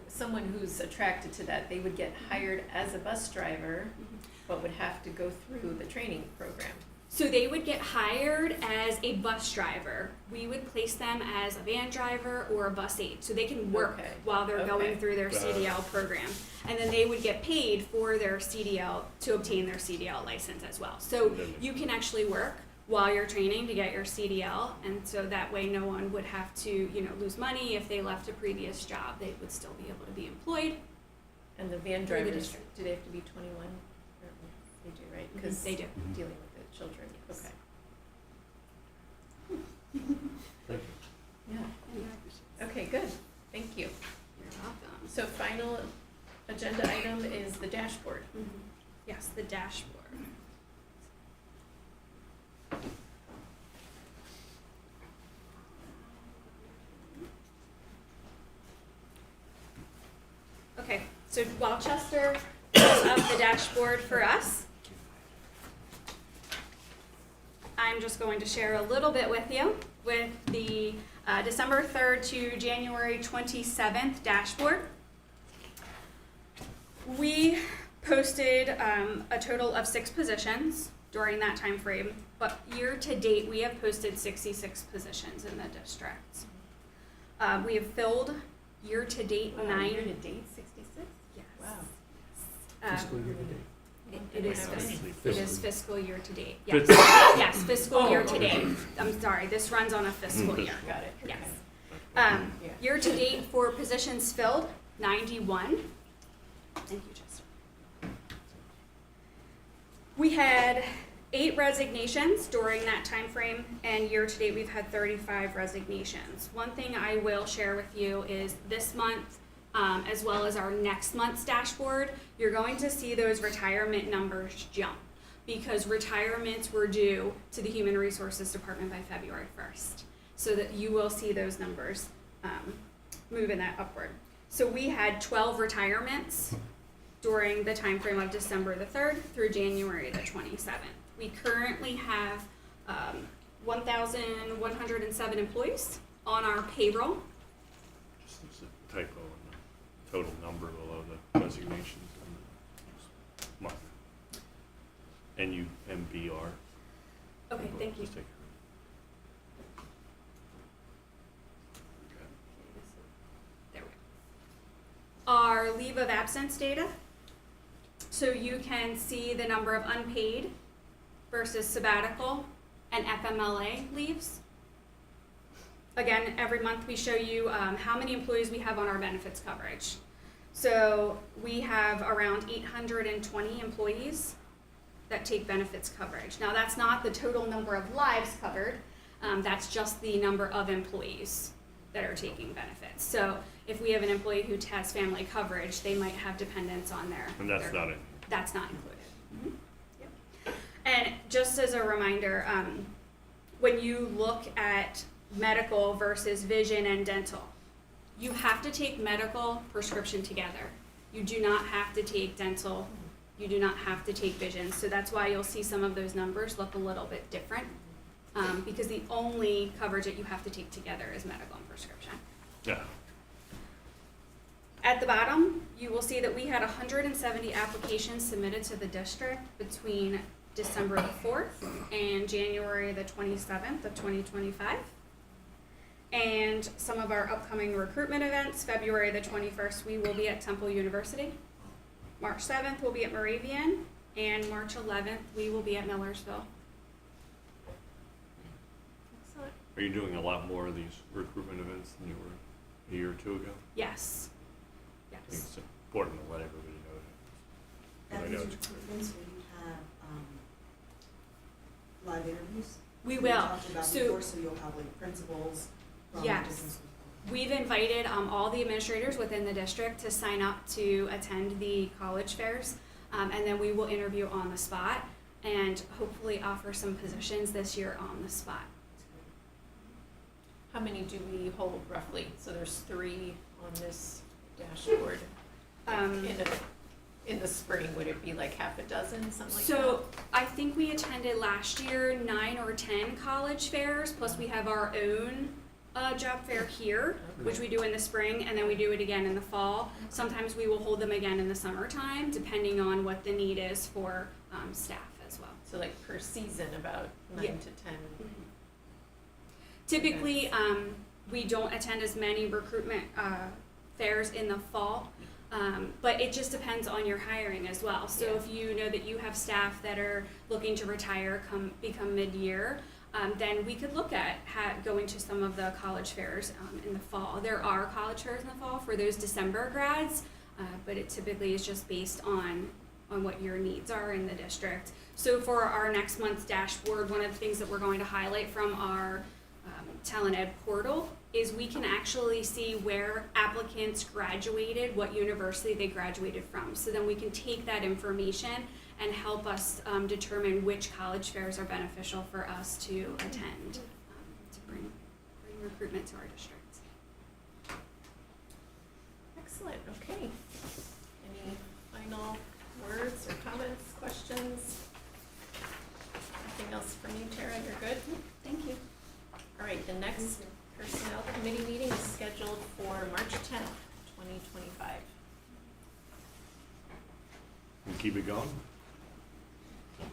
someone who's attracted to that, they would get hired as a bus driver, but would have to go through the training program. So they would get hired as a bus driver. We would place them as a van driver or a bus aide, so they can work Okay. while they're going Okay. through their CDL program. And then they would get paid for their CDL to obtain their CDL license as well. So you can actually work while you're training to get your CDL, and so that way no one would have to, lose money if they left a previous job. They would still be able to be employed. And the van Through the drivers, district. do they have to be 21? They do, right? Because They do. dealing with the children. Yes. Okay. Thank you. Yeah. Okay, good. Thank you. You're welcome. So final agenda item is the dashboard. Yes, the dashboard. Okay, so while Chester pulls up the dashboard for us, I'm just going to share a little bit with you with the December 3rd to January 27th dashboard. We posted a total of 6 positions during that time frame, but year to date we have posted 66 positions in the district. We have filled year to date 9. Year to date, 66? Yes. Wow. Fiscal year to date. It is fiscal year to date. Yes. Fiscal. Yes, fiscal year to date. I'm sorry, this runs on a fiscal year. Got it. Yes. Yeah. Year to date for positions filled, 91. Thank you, Chester. We had 8 resignations during that time frame, and year-to-date, we've had 35 resignations. One thing I will share with you is this month, as well as our next month's dashboard, you're going to see those retirement numbers jump because retirements were due to the Human Resources Department by February 1st. So that you will see those numbers move in that upward. So we had 12 retirements during the time frame of December the 3rd through January the 27th. We currently have 1,107 employees on our payroll. Just there's a typo in the total number below the resignations and the minor. NUMBR. Okay, thank you. Just take There we go. Our leave of absence data. So you can see the number of unpaid versus sabbatical and FMLA leaves. Again, every month we show you how many employees we have on our benefits coverage. So we have around 820 employees that take benefits coverage. Now that's not the total number of lives covered, that's just the number of employees that are taking benefits. So if we have an employee who has family coverage, they might have dependents on their. And that's not it. That's not included. Mhm. Yep. And just as a reminder, when you look at medical versus vision and dental, you have to take medical prescription together. You do not have to take dental. You do not have to take vision. So that's why you'll see some of those numbers look a little bit different, because the only coverage that you have to take together is medical and prescription. Yeah. At the bottom, you will see that we had 170 applications submitted to the district between December the 4th and January the 27th of 2025. And some of our upcoming recruitment events, February the 21st, we will be at Temple University. March 7th, we'll be at Moravian, and March 11th, we will be at Millersville. Excellent. Are you doing a lot more of these recruitment events than you were a year or two ago? Yes. I think Yes. it's important to let everybody know that. 'Cause At I these know it's- recruitments, will you have live interviews? We We will. talked about So- before, so you'll have like principals from Yes. different schools. We've invited all the administrators within the district to sign up to attend the college fairs, and then we will interview on the spot and hopefully offer some positions this year on the spot. How many do we hold roughly? So there's 3 on this dashboard. Um, In the spring, would it be like half a dozen, something like that? So I think we attended last year 9 or 10 college fairs, plus we have our own job fair here, which we do in the spring, and then we do it again in the fall. Sometimes we will hold them again in the summertime, depending on what the need is for staff as well. So like per season, about 9 to 10. Typically, we don't attend as many recruitment fairs in the fall, but it just depends on your hiring as well. So Yeah. if you know that you have staff that are looking to retire, become mid-year, then we could look at going to some of the college fairs in the fall. There are college fairs in the fall for those December grads, but it typically is just based on what your needs are in the district. So for our next month's dashboard, one of the things that we're going to highlight from our Talent Ed portal is we can actually see where applicants graduated, what university they graduated from. So then we can take that information and help us determine which college fairs are beneficial for us to attend to bring recruitment to our district. Excellent, okay. Any final words or comments, questions? Anything else from you, Tara? You're good? Thank you. All right, the next Personnel Committee meeting is scheduled for March 10th, 2025. And keep it going? Sorry.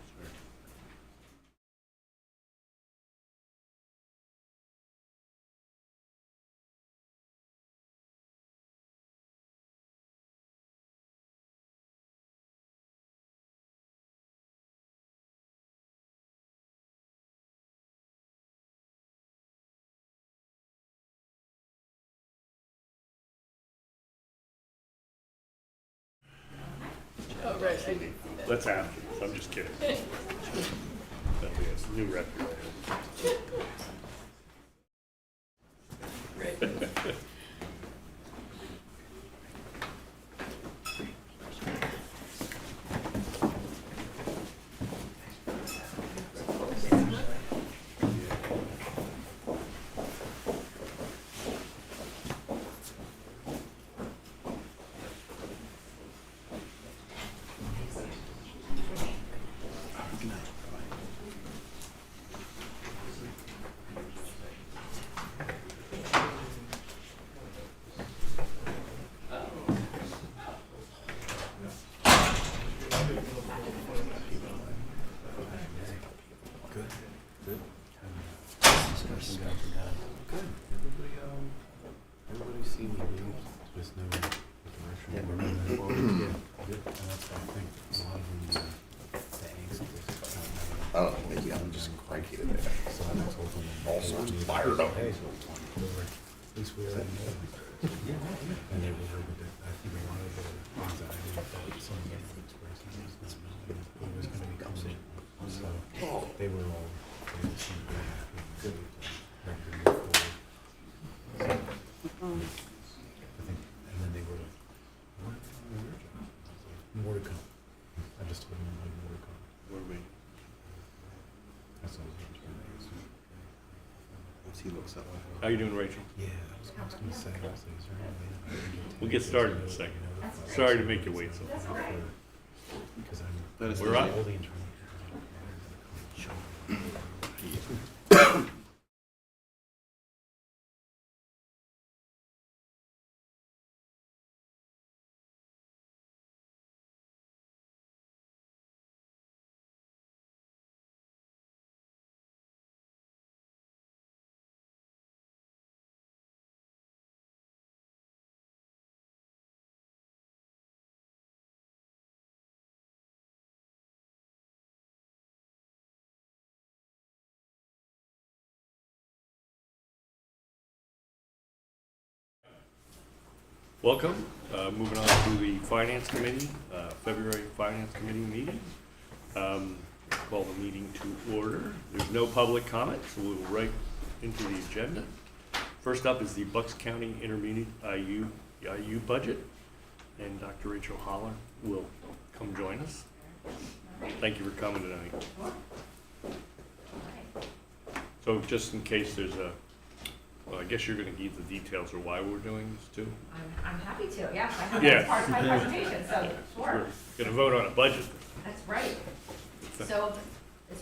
Oh, right, I did see that. Let's after this, I'm just kidding. New regulator. Everybody seemed to be, just no direction. Yeah. Good. And that's what I think, a lot of them, the angst is not knowing. Oh, maybe I'm just cranky today. So I told them. All sorts of fired up. Hey, at least we already know. And they were, I think a lot of the anxiety that some of them were expressing was not knowing who was gonna be coming in. So they were all, they seemed very happy, good, ready to move forward. So, I think, and then they were like, what are your jobs? I was like, more to come. I just told them like more to come. What are we? That's all I was trying to answer. Once he looks up. How you doing, Rachel? Yeah, I was gonna say, I was like, is there any way I can get We'll get started in a second. Sorry to make you wait so long. Because I'm. Let us We're know. up. Only in trying Welcome. Moving on to the Finance Committee, February Finance Committee meeting. Call the meeting to order. There's no public comment, so we'll right into the agenda. First up is the Bucks County Intermediate IU budget, and Dr. Rachel Holler will come join us. Thank you for coming tonight. So just in case there's a, well, I guess you're gonna give the details of why we're doing this too? I'm happy to, yes, I have Yeah. that as part of my presentation, so, sure, We're gonna vote on a budget. that's right. So,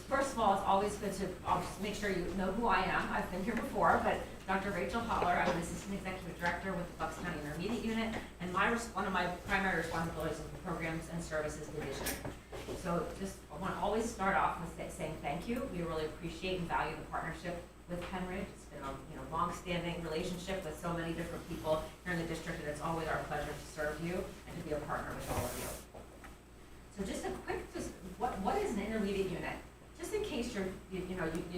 first of all, it's always good to, I'll just make sure you know who I am, I've been here before, but Dr. Rachel Holler, I'm an Assistant Executive Director with the Bucks County Intermediate Unit, and one of my primary responsibilities is the Programs and Services Division. So just, I want to always start off with saying thank you, we really appreciate and value the partnership with Penridge. It's been a long-standing relationship with so many different people here in the district, and it's always our pleasure to serve you and to be a partner with all of you. So just a quick, what is an intermediate unit? Just in case you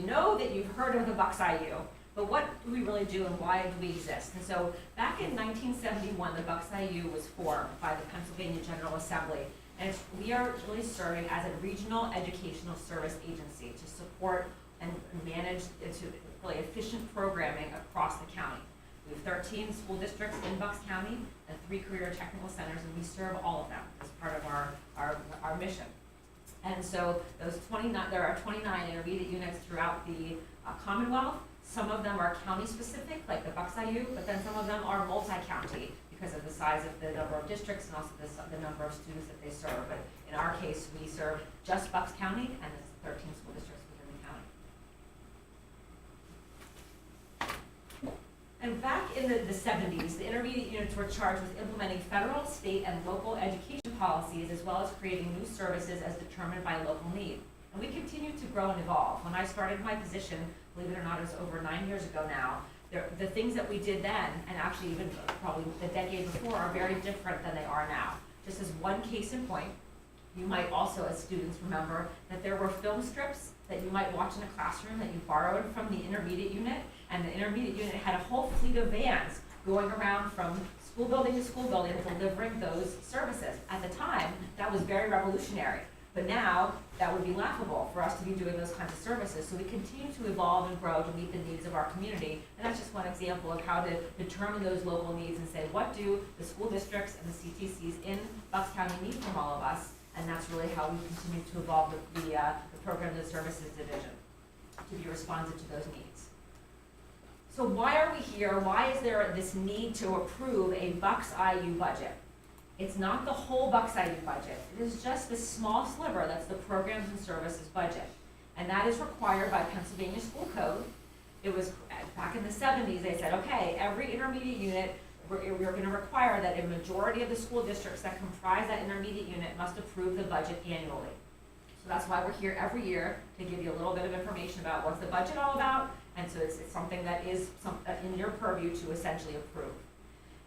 know that you've heard of the Bucks IU, but what do we really do and why do we exist? And so back in 1971, the Bucks IU was formed by the Pennsylvania General Assembly, and we are really serving as a regional educational service agency to support and manage into really efficient programming across the county. We have 13 school districts in Bucks County and 3 career technical centers, and we serve all of them as part of our mission. And so there are 29 intermediate units throughout the Commonwealth. Some of them are county specific, like the Bucks IU, but then some of them are multi-county because of the size of the number of districts and also the number of students that they serve. But in our case, we serve just Bucks County and the 13 school districts within the county. And back in the 70s, the intermediate units were charged with implementing federal, state, and local education policies, as well as creating new services as determined by local need. And we continue to grow and evolve. When I started my position, believe it or not, it was over 9 years ago now, the things that we did then, and actually even probably the decade before, are very different than they are now. Just as one case in point, you might also, as students, remember that there were film strips that you might watch in a classroom that you borrowed from the intermediate unit, and the intermediate unit had a whole fleet of vans going around from school building to school building delivering those services. At the time, that was very revolutionary. But now, that would be laughable for us to be doing those kinds of services. So we continue to evolve and grow to meet the needs of our community. And that's just one example of how to determine those local needs and say, what do the school districts and the CTCs in Bucks County need from all of us? And that's really how we continue to evolve the Programs and Services Division to be responsive to those needs. So why are we here? Why is there this need to approve a Bucks IU budget? It's not the whole Bucks IU budget. It is just this small sliver that's the Programs and Services budget. And that is required by Pennsylvania School Code. It was back in the 70s, they said, okay, every intermediate unit, we're going to require that a majority of the school districts that comprise that intermediate unit must approve the budget annually. So that's why we're here every year, to give you a little bit of information about what's the budget all about. And so it's something that is in your purview to essentially approve.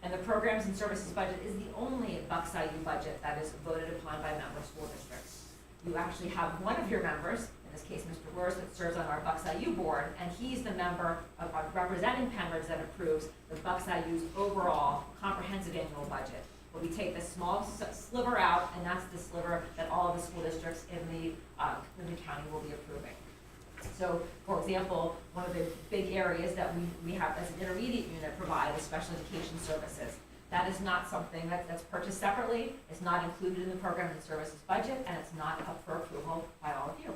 And the Programs and Services budget is the only Bucks IU budget that is voted upon by member school districts. You actually have one of your members, in this case Mr. Wurst, that serves on our Bucks IU board, and he's the member representing Penridge that approves the Bucks IU's overall comprehensive annual budget. But we take this small sliver out, and that's the sliver that all of the school districts in the county will be approving. So, for example, one of the big areas that we have as an intermediate unit provide is special education services. That is not something that's purchased separately, it's not included in the Program and Services budget, and it's not up for approval by all of you.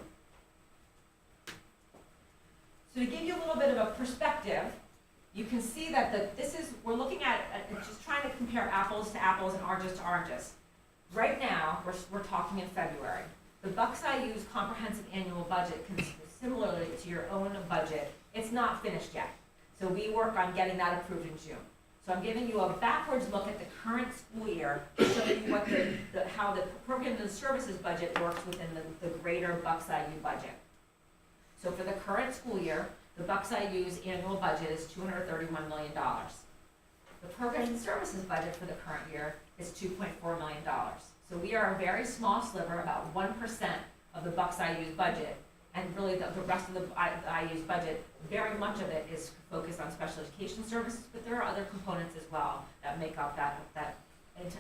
So to give you a little bit of a perspective, you can see that we're looking at just trying to compare apples to apples and oranges to oranges. Right now, we're talking in February. The Bucks IU's comprehensive annual budget, similarly to your own budget, it's not finished yet. So we work on getting that approved in June. So I'm giving you a backwards look at the current school year to show you what how the Programs and Services budget works within the greater Bucks IU budget. So for the current school year, the Bucks IU's annual budget is $231 million. The Programs and Services budget for the current year is $2.4 million. So we are a very small sliver, about 1% of the Bucks IU's budget, and really the rest of the IU's budget, very much of it is focused on special education services, but there are other components as well that make up that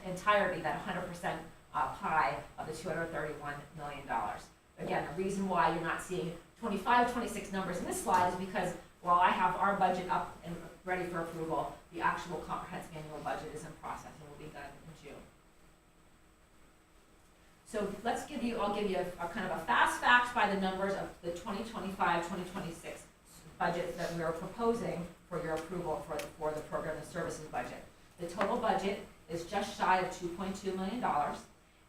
entirety, that 100% pie of the $231 million. Again, the reason why you're not seeing 25, 26 numbers in this slide is because while I have our budget up and ready for approval, the actual comprehensive annual budget is in process and will be done in June. So I'll give you a kind of a fast fact by the numbers of the 2025, 2026 budget that we are proposing for your approval for the Program and Services budget. The total budget is just shy of $2.2 million,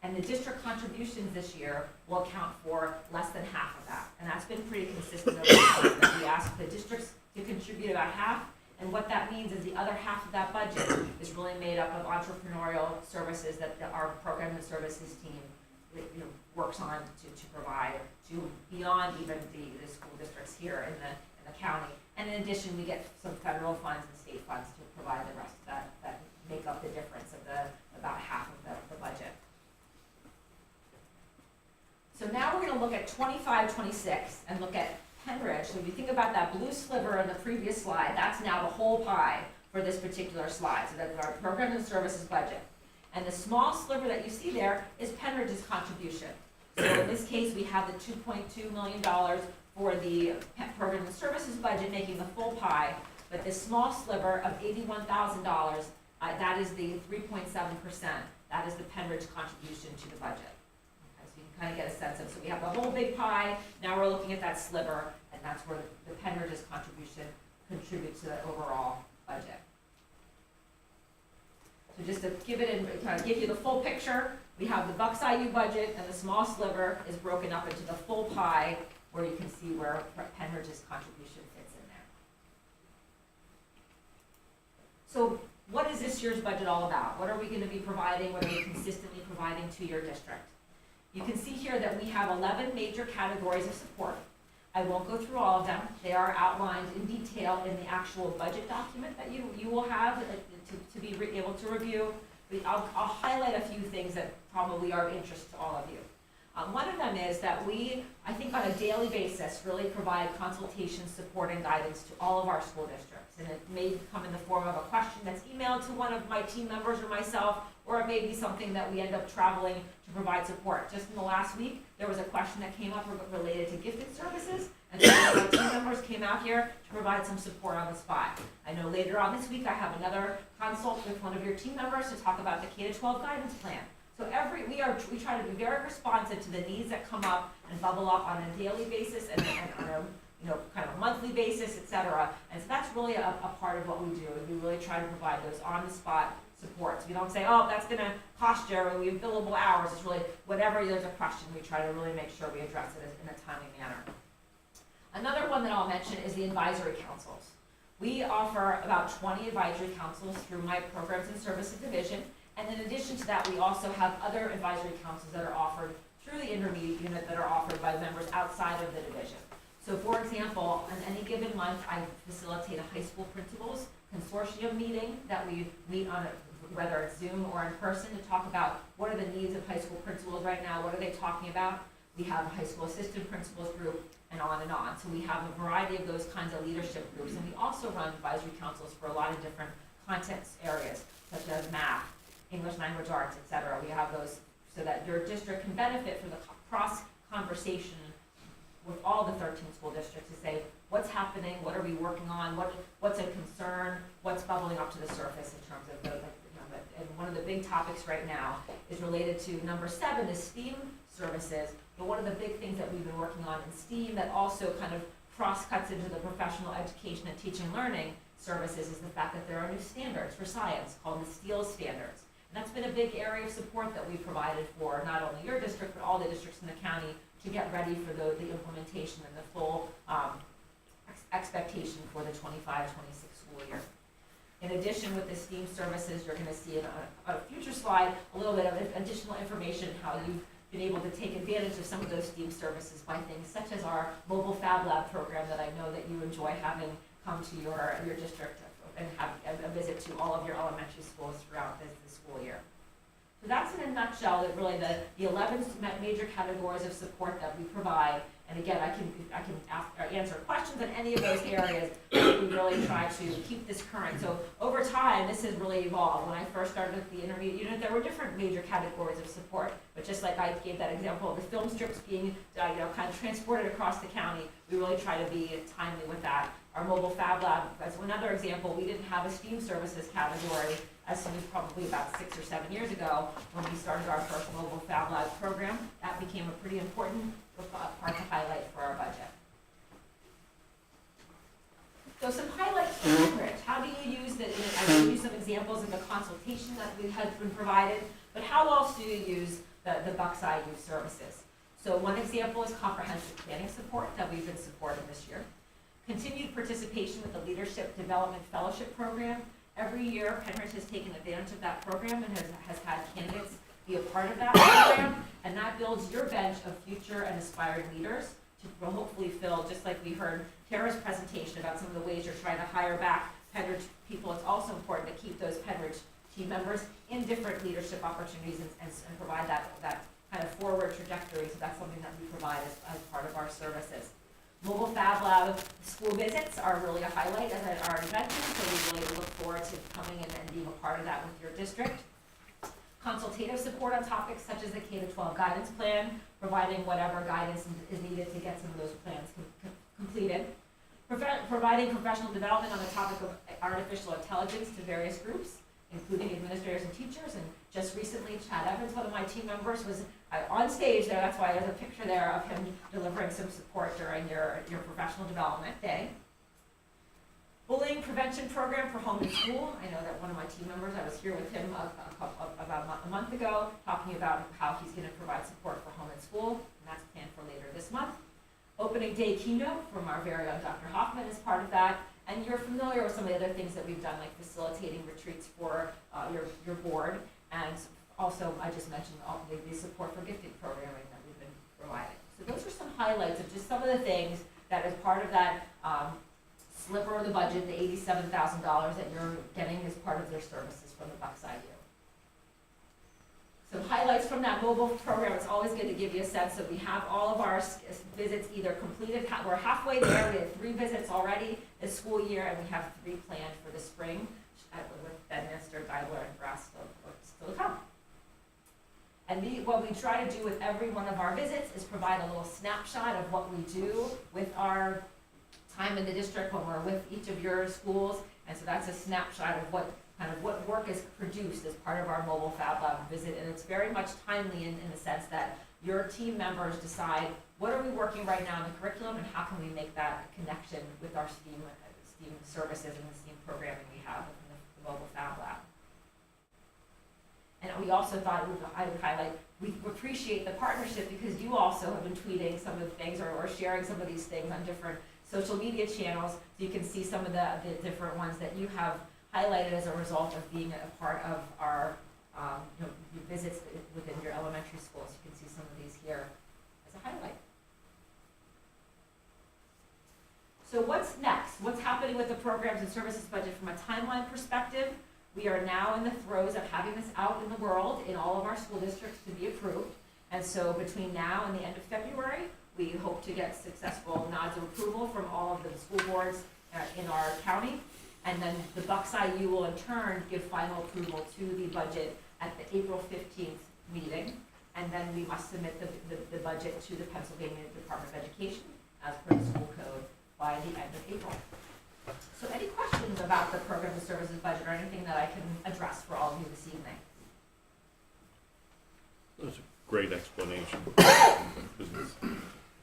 and the district contributions this year will account for less than half of that. And that's been pretty consistent over time. We ask the districts to contribute about half, and what that means is the other half of that budget is really made up of entrepreneurial services that our Program and Services team works on to provide to beyond even the school districts here in the county. And in addition, we get some federal funds and state funds to provide the rest of that make up the difference of about half of the budget. So now we're going to look at 25, 26 and look at Penridge. So if you think about that blue sliver in the previous slide, that's now the whole pie for this particular slide. So that's our Program and Services budget. And the small sliver that you see there is Penridge's contribution. So in this case, we have the $2.2 million for the Program and Services budget, making the full pie. But this small sliver of $81,000, that is the 3.7%. That is the Penridge contribution to the budget. Okay, so you can kind of get a sense of. So we have the whole big pie. Now we're looking at that sliver, and that's where the Penridge's contribution contributes to the overall budget. So just to give it and kind of give you the full picture, we have the Bucks IU budget, and the small sliver is broken up into the full pie, where you can see where Penridge's contribution fits in there. So what is this year's budget all about? What are we going to be providing? What are we consistently providing to your district? You can see here that we have 11 major categories of support. I won't go through all of them. They are outlined in detail in the actual budget document that you will have to be able to review. But I'll highlight a few things that probably are of interest to all of you. One of them is that we, I think on a daily basis, really provide consultation, support, and guidance to all of our school districts. And it may come in the form of a question that's emailed to one of my team members or myself, or it may be something that we end up traveling to provide support. Just in the last week, there was a question that came up related to gifted services, and so my team members came out here to provide some support on the spot. I know later on this week, I have another consult with one of your team members to talk about the K-12 guidance plan. So we try to be very responsive to the needs that come up and bubble up on a daily basis and on a kind of a monthly basis, et cetera. And so that's really a part of what we do. We really try to provide those on-the-spot supports. We don't say, oh, that's gonna cost you, or we have billable hours. It's really, whenever there's a question, we try to really make sure we address it in a timely manner. Another one that I'll mention is the advisory councils. We offer about 20 advisory councils through my Programs and Services Division. And in addition to that, we also have other advisory councils that are offered through the intermediate unit that are offered by members outside of the division. So for example, on any given month, I facilitate a high school principals consortium meeting that we meet on whether it's Zoom or in person, to talk about what are the needs of high school principals right now, what are they talking about. We have a high school assistant principals group, and on and on. So we have a variety of those kinds of leadership groups, and we also run advisory councils for a lot of different content areas, such as math, English language arts, etc. We have those so that your district can benefit from the cross conversation with all the 13 school districts to say, what's happening, what are we working on, what's a concern, what's bubbling up to the surface in terms of and one of the big topics right now is related to number 7 is STEAM services. But one of the big things that we've been working on in STEAM that also kind of cross-cuts into the professional education and teaching and learning services is the fact that there are new standards for science called the STEEL standards. And that's been a big area of support that we've provided for not only your district, but all the districts in the county to get ready for the implementation and the full expectation for the 25-26 school year. In addition, with the STEAM services, you're going to see in a future slide a little bit of additional information how you've been able to take advantage of some of those STEAM services by things such as our mobile Fab Lab program that I know that you enjoy having come to your district and have a visit to all of your elementary schools throughout the school year. So that's in a nutshell that really the 11 major categories of support that we provide. And again, I can answer questions in any of those areas. We really try to keep this current. So over time, this has really evolved. When I first started with the intermediate unit, there were different major categories of support. But just like I gave that example of the film strips being kind of transported across the county, we really try to be timely with that. Our mobile Fab Lab, as another example, we didn't have a STEAM services category as soon as probably about 6 or 7 years ago when we started our first mobile Fab Lab program. That became a pretty important part to highlight for our budget. So some highlights for Penridge. How do you use I gave you some examples of the consultation that has been provided, but how else do you use the Buckside Youth Services? So one example is comprehensive planning support that we've been supporting this year. Continued participation with the Leadership Development Fellowship Program. Every year, Penridge has taken advantage of that program and has had candidates be a part of that program, and that builds your bench of future and aspiring leaders to hopefully fill, just like we heard Tara's presentation about some of the ways you're trying to hire back Penridge people. It's also important to keep those Penridge team members in different leadership opportunities and provide that kind of forward trajectory. So that's something that we provide as part of our services. Mobile Fab Lab school visits are really a highlight, as I already mentioned, so we really look forward to coming in and being a part of that with your district. Consultative support on topics such as the K-12 guidance plan, providing whatever guidance is needed to get some of those plans completed. Providing professional development on the topic of artificial intelligence to various groups, including administrators and teachers. And just recently, Chad Evans, one of my team members, was on stage there. That's why there's a picture there of him delivering some support during your professional development day. Bullying prevention program for home and school. I know that one of my team members, I was here with him about a month ago, talking about how he's going to provide support for home and school, and that's planned for later this month. Opening day keynote from our very own Dr. Hoffman is part of that. And you're familiar with some of the other things that we've done, like facilitating retreats for your board. And also, I just mentioned the support for gifting programming that we've been providing. So those are some highlights of just some of the things that is part of that sliver of the budget, the $87,000 that you're getting as part of their services from the Buckside U. So highlights from that mobile program, it's always good to give you a sense that we have all of our visits either completed, we're halfway there, we have 3 visits already this school year, and we have 3 planned for the spring, with Bedminster, Geibler, and Grass still to come. And what we try to do with every one of our visits is provide a little snapshot of what we do with our time in the district when we're with each of your schools. And so that's a snapshot of what work is produced as part of our mobile Fab Lab visit. And it's very much timely in the sense that your team members decide what are we working right now in the curriculum and how can we make that connection with our STEAM services and the STEAM programming we have in the mobile Fab Lab. And we also thought I would highlight, we appreciate the partnership because you also have been tweeting some of the things or sharing some of these things on different social media channels. So you can see some of the different ones that you have highlighted as a result of being a part of our your visits within your elementary schools. You can see some of these here as a highlight. So what's next? What's happening with the programs and services budget from a timeline perspective? We are now in the throes of having this out in the world in all of our school districts to be approved. And so between now and the end of February, we hope to get successful nods of approval from all of the school boards in our county. And then the Bucks IU will in turn give final approval to the budget at the April 15th meeting. And then we must submit the budget to the Pennsylvania Department of Education as per the school code by the end of April. So any questions about the program and services budget or anything that I can address for all of you this evening? That's a great explanation. Because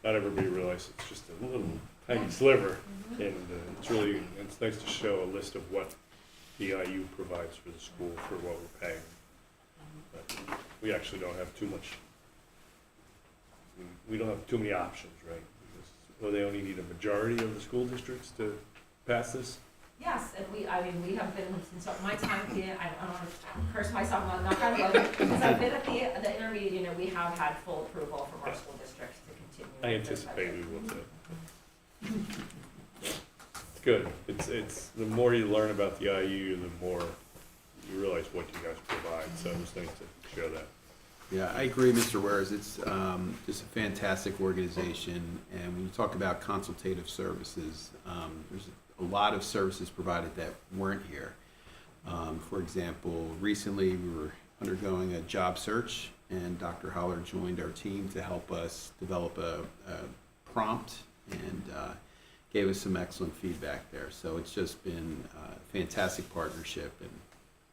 not everybody realizes it's just a little tiny sliver. And it's nice to show a list of what the IU provides for the school for what we're paying. But we actually don't have too much, we don't have too many options, right? Because they only need a majority of the school districts to pass this? Yes, and we have been, since my time here, I don't want to curse myself, I'm not going to go, because I've been at the intermediate unit, we have had full approval from our school districts to continue. I anticipate we will too. It's good. It's the more you learn about the IU, the more you realize what you guys provide, so it's nice to share that. Yeah, I agree, Mr. Wares. It's just a fantastic organization, and when you talk about consultative services, there's a lot of services provided that weren't here. For example, recently we were undergoing a job search, and Dr. Holler joined our team to help us develop a prompt and gave us some excellent feedback there. So it's just been a fantastic partnership, and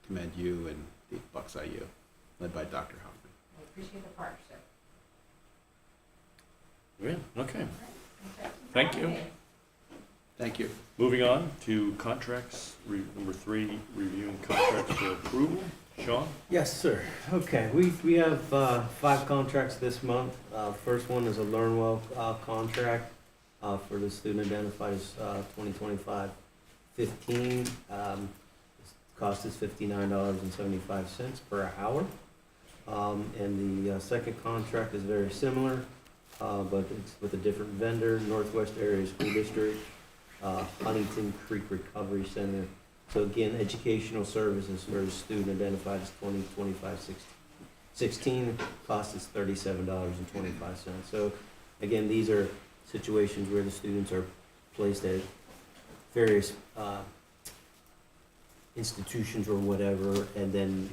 commend you and the Bucks IU, led by Dr. Holler. I appreciate the partnership. Yeah, okay. All right. Thank you. Thank you. Moving on to contracts, number 3, reviewing contracts for approval. Sean? Yes, sir. Okay, we have 5 contracts this month. First one is a LearnWell contract for the student identified as 2025-15. Cost is $59.75 per hour. And the second contract is very similar, but it's with a different vendor, Northwest Area School District, Huntington Creek Recovery Center. So again, educational services for a student identified as 2025-16. Cost is $37.25. So again, these are situations where the students are placed at various institutions or whatever, and then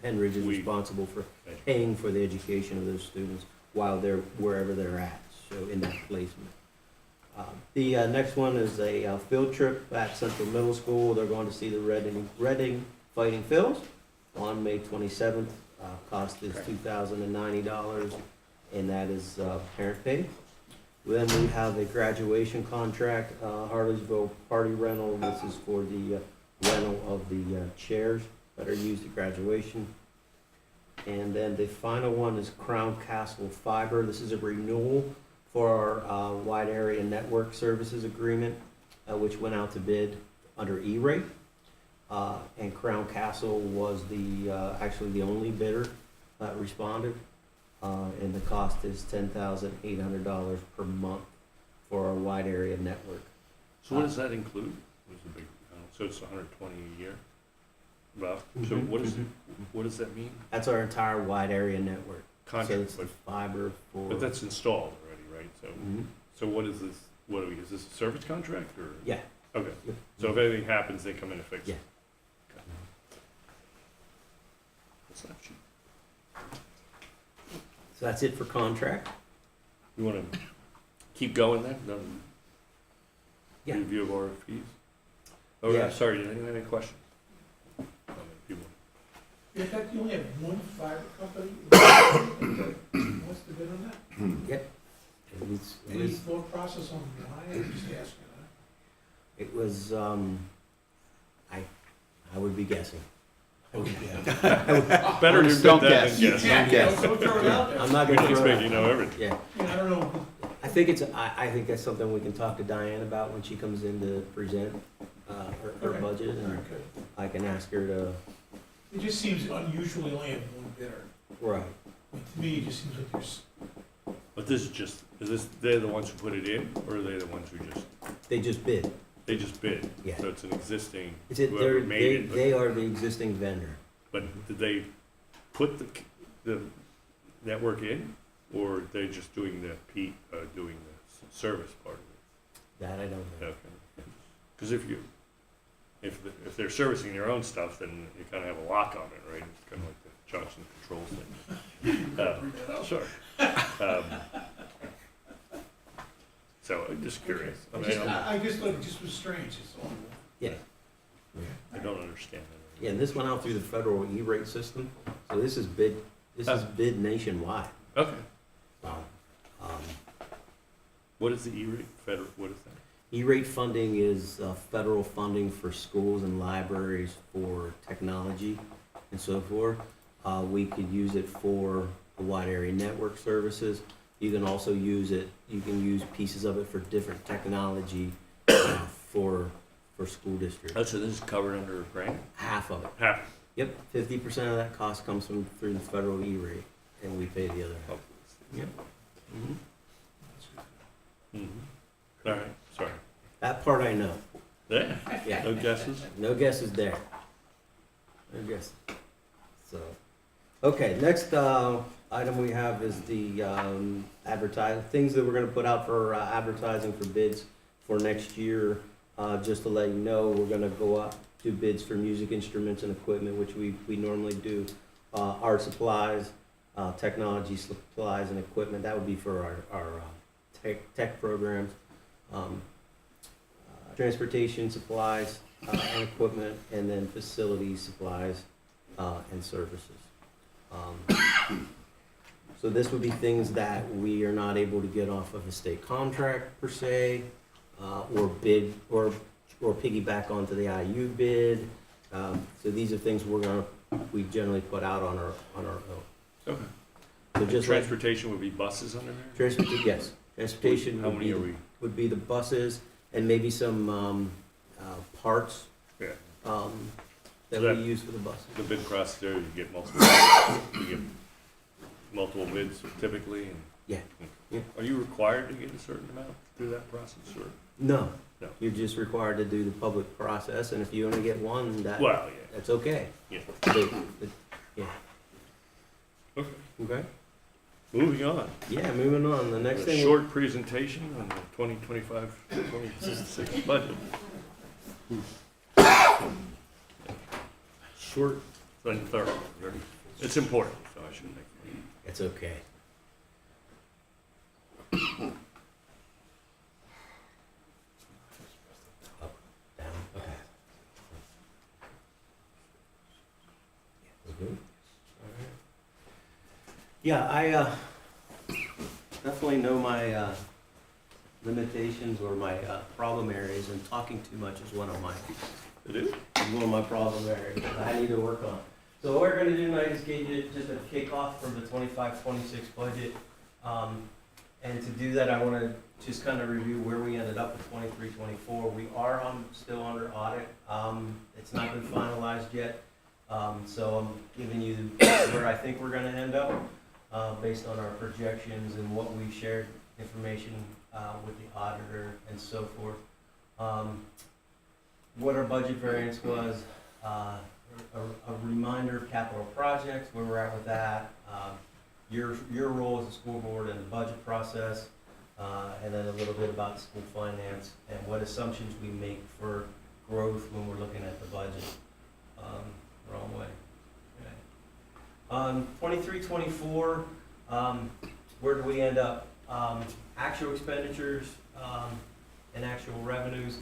Henridge is responsible for paying for the education of those students while they're wherever they're at, so in that placement. The next one is a field trip at Central Middle School. They're going to see the Reading Fighting Phils on May 27th. Cost is $2,090, and that is parent paid. Then we have a graduation contract, Harleysville Party Rental. This is for the rental of the chairs that are used at graduation. And then the final one is Crown Castle Fiber. This is a renewal for our wide area network services agreement, which went out to bid under E-rate. And Crown Castle was actually the only bidder that responded. And the cost is $10,800 per month for our wide area network. So what does that include? So it's $120 a year? Well, so what does that mean? That's our entire wide area network. So Contract, it's the fiber for. but that's installed already, right? So, Mhm. so what is this, is this a service contract or? Yeah. Okay, Yep. so if anything happens, they come in and fix it? Yeah. Okay. That's not cheap. So that's it for contract? You wanna keep going then? Yeah. Review of RFPs? Oh, Yeah. sorry, did anyone have any questions? People. In fact, you only have one fiber company. What's the bid on that? Yep. It Any was, thought process on why? I'm just asking, huh? it was, I would be guessing. Oh, yeah. Better to Don't admit that guess. than guess. Don't guess. Don't throw it out there. I'm not We gonna don't throw it expect you out. know everything. Yeah, Yeah, I don't know. I think that's something we can talk to Diane about when she comes in to present, her Okay. budget, All and right, good. I can ask her to, It just seems unusual to only have one bidder. right. I mean, to me, it just seems like there's, But this is just, they're the ones who put it in, or are they the ones who just, They just bid. they just bid? Yeah. So it's an existing, It's it, whoever made it, they are the existing vendor. but did they put the network in, or they just doing doing the service part of That I don't it? know. Okay. Because if they're servicing their own stuff, then you kind of have a lock on it, right? It's kind of like the Johnson Controls thing. Sure. So I'm just curious. I mean, I just thought it just was strange, it's all. Yeah. I don't understand that. Yeah, and this went out through the federal E-rate system, so this is bid nationwide. Okay. Wow. What is the E-rate, federal, what is that? E-rate funding is federal funding for schools and libraries for technology and so forth. We could use it for the wide area network services. You can also use it, you can use pieces of it for different technology for school districts. Oh, so this is covered under a grant? Half of it. Half. Yep, 50% of that cost comes through the federal E-rate, and we pay the other half. Yep. Mhm. All right, sorry. That part I know. Yeah, Yeah. no guesses? No guesses there. No guesses. So, okay, next item we have is the things that we're gonna put out for advertising for bids for next year. Just to let you know, we're gonna go up to bids for music instruments and equipment, which we normally do. Art supplies, technology supplies and equipment, that would be for our tech programs. Transportation supplies and equipment, and then facility supplies and services. So this would be things that we are not able to get off of a state contract per se, or bid, or piggyback onto the IU bid. So these are things we generally put out on our own. Okay. So just like Transportation would be buses under there? yes, transportation How would many be, are we? would be the buses and maybe some parts Yeah. that So we use for the buses. The bid process there, you get multiple bids typically, and. Yeah. Yeah. Are you required to get a certain amount through that process, or? No, No. you're just required to do the public process, and if you only get one, Well, yeah, that's okay. yeah. Yeah, Okay. okay. Moving on. Yeah, moving on, the next A thing. short presentation on the 2025-26 budget. Short and thorough. It's important, so I should make. It's okay. Up, down, okay. Yeah, we're good? All right. Yeah, I definitely know my limitations or my problem areas, and talking too much is one of my problem areas that I need to work on. So what we're gonna do tonight is just a kickoff for the 25-26 budget. And to do that, I wanna just kind of review where we ended up with 23-24. We are still under audit. It's not been finalized yet. So I'm giving you where I think we're gonna end up, based on our projections and what we shared information with the auditor and so forth. What our budget variance was, a reminder of capital projects, where we're at with that, your role as a school board in the budget process, and then a little bit about school finance and what assumptions we make for growth when we're looking at the budget. Wrong way. Okay. 23-24, where do we end up? Actual expenditures and actual revenues.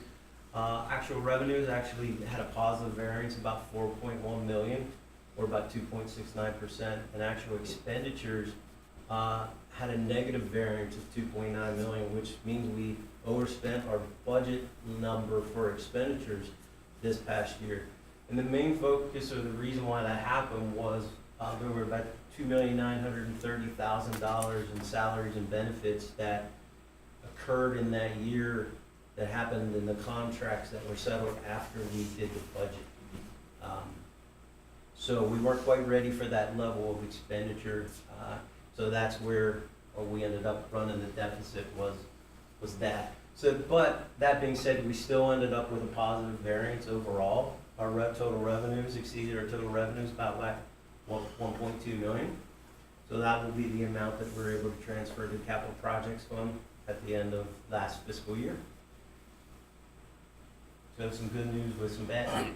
Actual revenues actually had a positive variance, about 4.1 million, or about 2.69%, and actual expenditures had a negative variance of 2.9 million, which means we overspent our budget number for expenditures this past year. And the main focus, or the reason why that happened, was there were about $2,930,000 in salaries and benefits that occurred in that year that happened in the contracts that were settled after we did the budget. So we weren't quite ready for that level of expenditure. So that's where we ended up running the deficit was that. So, but that being said, we still ended up with a positive variance overall. Our total revenues exceeded our total revenues about like 1.2 million. So that will be the amount that we're able to transfer to capital projects fund at the end of last fiscal year. So some good news with some bad news.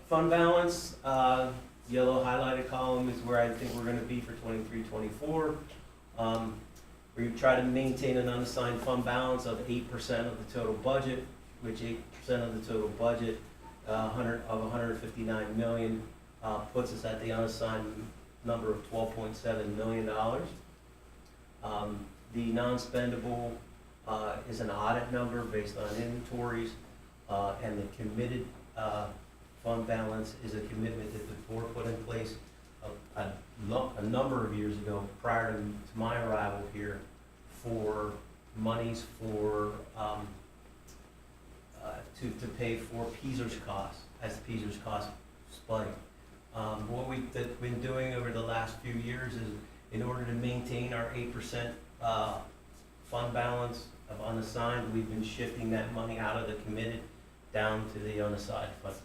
Fund balance, yellow highlighted column is where I think we're going to be for 23-24. We try to maintain an unassigned fund balance of 8% of the total budget, which 8% of the total budget, 159 million, puts us at the unassigned number of $12.7 million. The non-spendable is an audit number based on inventories, and the committed fund balance is a commitment that the board put in place a number of years ago, prior to my arrival here, for monies for to pay for PSERS costs, as the PSERS costs spike. What we've been doing over the last few years is, in order to maintain our 8% fund balance of unassigned, we've been shifting that money out of the committed down to the unassigned fund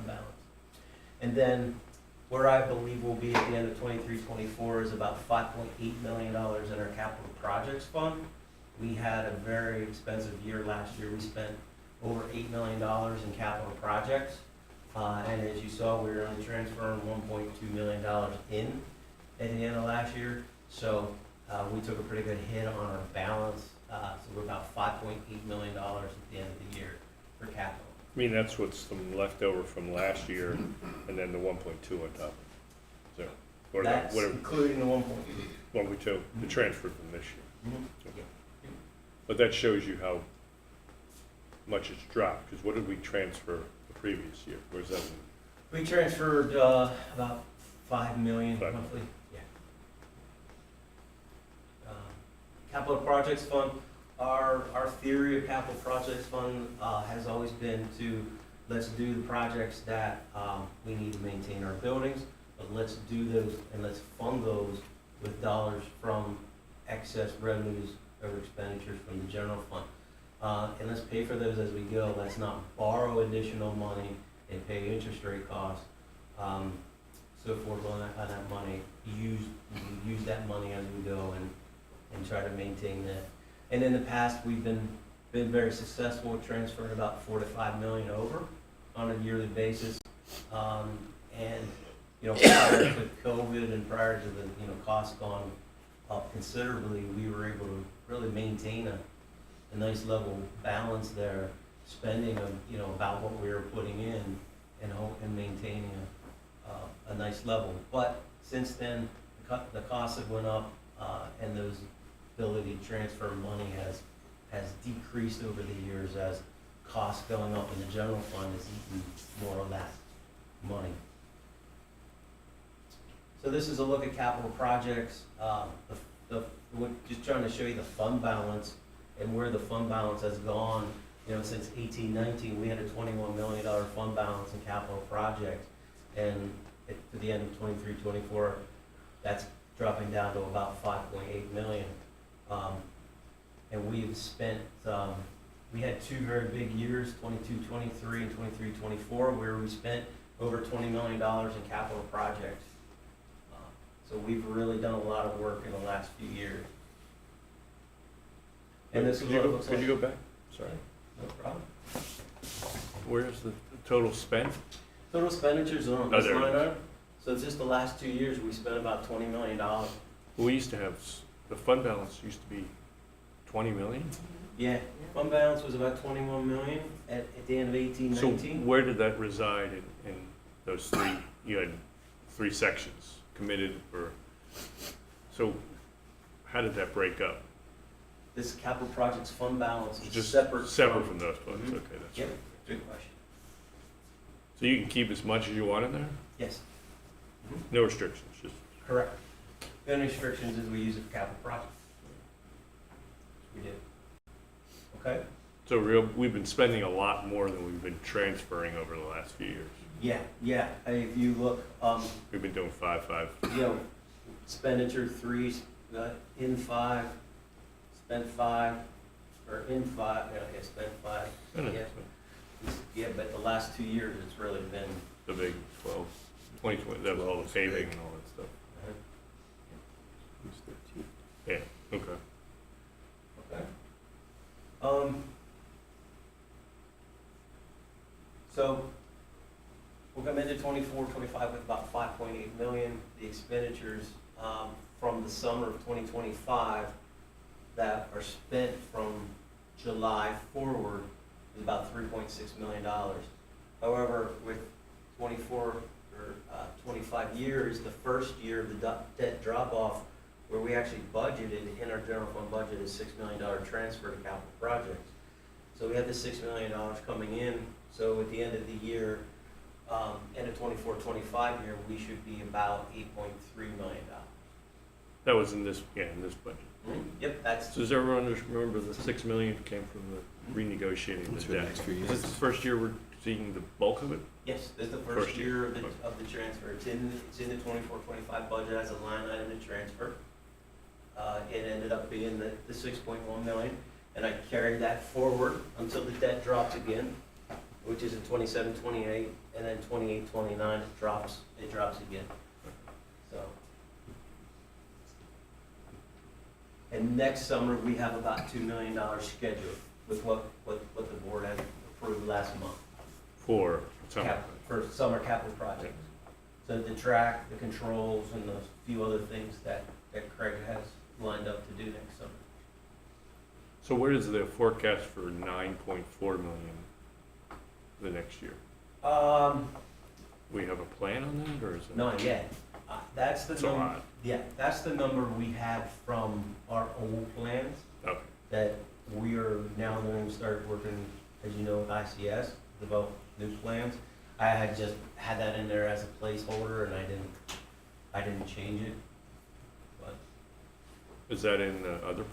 balance. And then where I believe we'll be at the end of 23-24 is about $5.8 million in our capital projects fund. We had a very expensive year last year. We spent over $8 million in capital projects. And as you saw, we were only transferring $1.2 million in at the end of last year. So we took a pretty good hit on our balance. So we're about $5.8 million at the end of the year for capital. I mean, that's what's some left over from last year, and then the 1.2 on top. So, or That's whatever, including the 1.2. 1.2, the transfer from this year. Mhm. Okay. But that shows you how much it's dropped, because what did we transfer the previous year? Where's that? We transferred about $5 million 5 million. monthly. Yeah. Capital projects fund. Our theory of capital projects fund has always been to, let's do the projects that we need to maintain our buildings, but let's do those and let's fund those with dollars from excess revenues or expenditures from the general fund. And let's pay for those as we go. Let's not borrow additional money and pay interest rate costs. So if we're going on that money, use that money as we go and try to maintain that. And in the past, we've been very successful at transferring about $4 to $5 million over on a yearly basis. And prior to COVID and prior to the costs gone up considerably, we were able to really maintain a nice level balance there, spending about what we were putting in and maintaining a nice level. But since then, the costs have went up, and those ability to transfer money has decreased over the years as costs going up in the general fund has eaten more of that money. So this is a look at capital projects. We're just trying to show you the fund balance and where the fund balance has gone. Since 18-19, we had a $21 million fund balance in capital projects, and to the end of 23-24, that's dropping down to about $5.8 million. And we've spent we had two very big years, 22-23 and 23-24, where we spent over $20 million in capital projects. So we've really done a lot of work in the last few years. And this is Could you what it go, looks could like. you go back? Sorry. No problem. Where's the total spent? Total expenditures are on Oh, this there it line is. item. So just the last 2 years, we spent about $20 million. We used to have, the fund balance used to be 20 million? Yeah, fund balance was about 21 million at the end of 18, So 19. where did that reside in those three, you had three sections, committed or, so how did that break up? This capital projects fund balance is Just separate. Separate from those funds, Mhm. okay, that's Yep, right. good question. So you can keep as much as you want in there? Yes, No restrictions, just, correct. The only restrictions is we use it for capital projects. We did. Okay? so we've been spending a lot more than we've been transferring over the last few years. Yeah, if you look, We've been doing 5. you know, expenditure 3, in 5, spent 5, or in 5, yeah, spent 5. I know, Yeah. so Yeah, but the last 2 years, it's really been, the big 12, 2020, that was all the paving and all that stuff. Who's 13? Yeah, okay. okay. So, we'll come into 24-25 with about 5.8 million. The expenditures, from the summer of 2025 that are spent from July forward is about $3.6 million. However, with 24 or 25 years, the first year of the debt drop-off, where we actually budgeted in our general fund budget is $6 million transfer to capital projects. So we have this $6 million coming in, so at the end of the year, end of 24-25 year, we should be about $8.3 million. That was in this, in this budget. Yep, that's, So does everyone remember the 6 million came from the renegotiating That's the for the debt? next few Is years. this the first year we're seeing the bulk of it? yes, this is the first First year year, of the, okay. of the transfer. It's in the 24-25 budget as a line item to transfer. It ended up being the 6.1 million, and I carried that forward until the debt drops again, which is in 27-28, and then 28-29 it drops again. So. And next summer, we have about $2 million scheduled with what the board had approved last month. For summer? For summer capital projects. So the track, the controls, and the few other things that Craig has lined up to do next summer. So where is the forecast for 9.4 million the next year? We have a plan on that, or is it? Not yet. That's the It's a number. lot. Yeah, that's the number we have from our old plans Okay, that we are now going to start working, as you know, with ICS, develop new plans. I had just had that in there as a placeholder, and I didn't change it. But is that in the other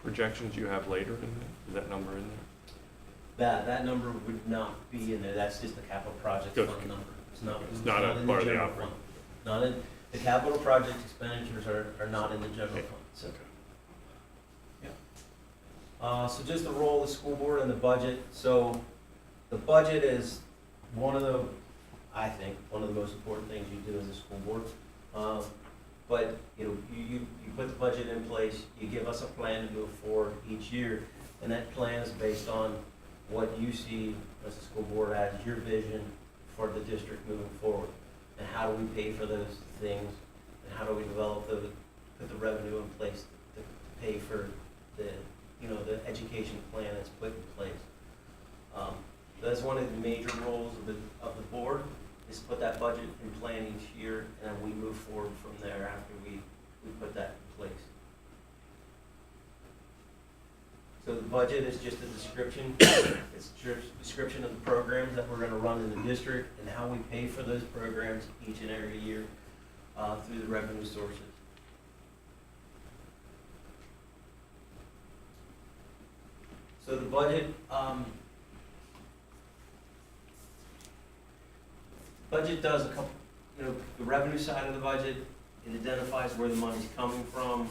projections you have later in there? Is that number in there? that number would not be in there. That's just the capital project Good. fund number. It's not a in part of the general operating. fund. Not in, the capital project expenditures are not in the general Okay. fund, so. Okay. So just the role of the school board and the budget. So the budget is I think, one of the most important things you do as a school board. But, you put the budget in place, you give us a plan to move forward each year, and that plan is based on what you see as a school board as your vision for the district moving forward. And how do we pay for those things, and how do we develop put the revenue in place to pay for the education plan that's put in place. That's one of the major roles of the board, is to put that budget in plan each year, and then we move forward from there after we put that in place. So the budget is just a description, it's just a description of the programs that we're gonna run in the district and how we pay for those programs each and every year through the revenue sources. So the budget, does a couple, the revenue side of the budget, it identifies where the money's coming from,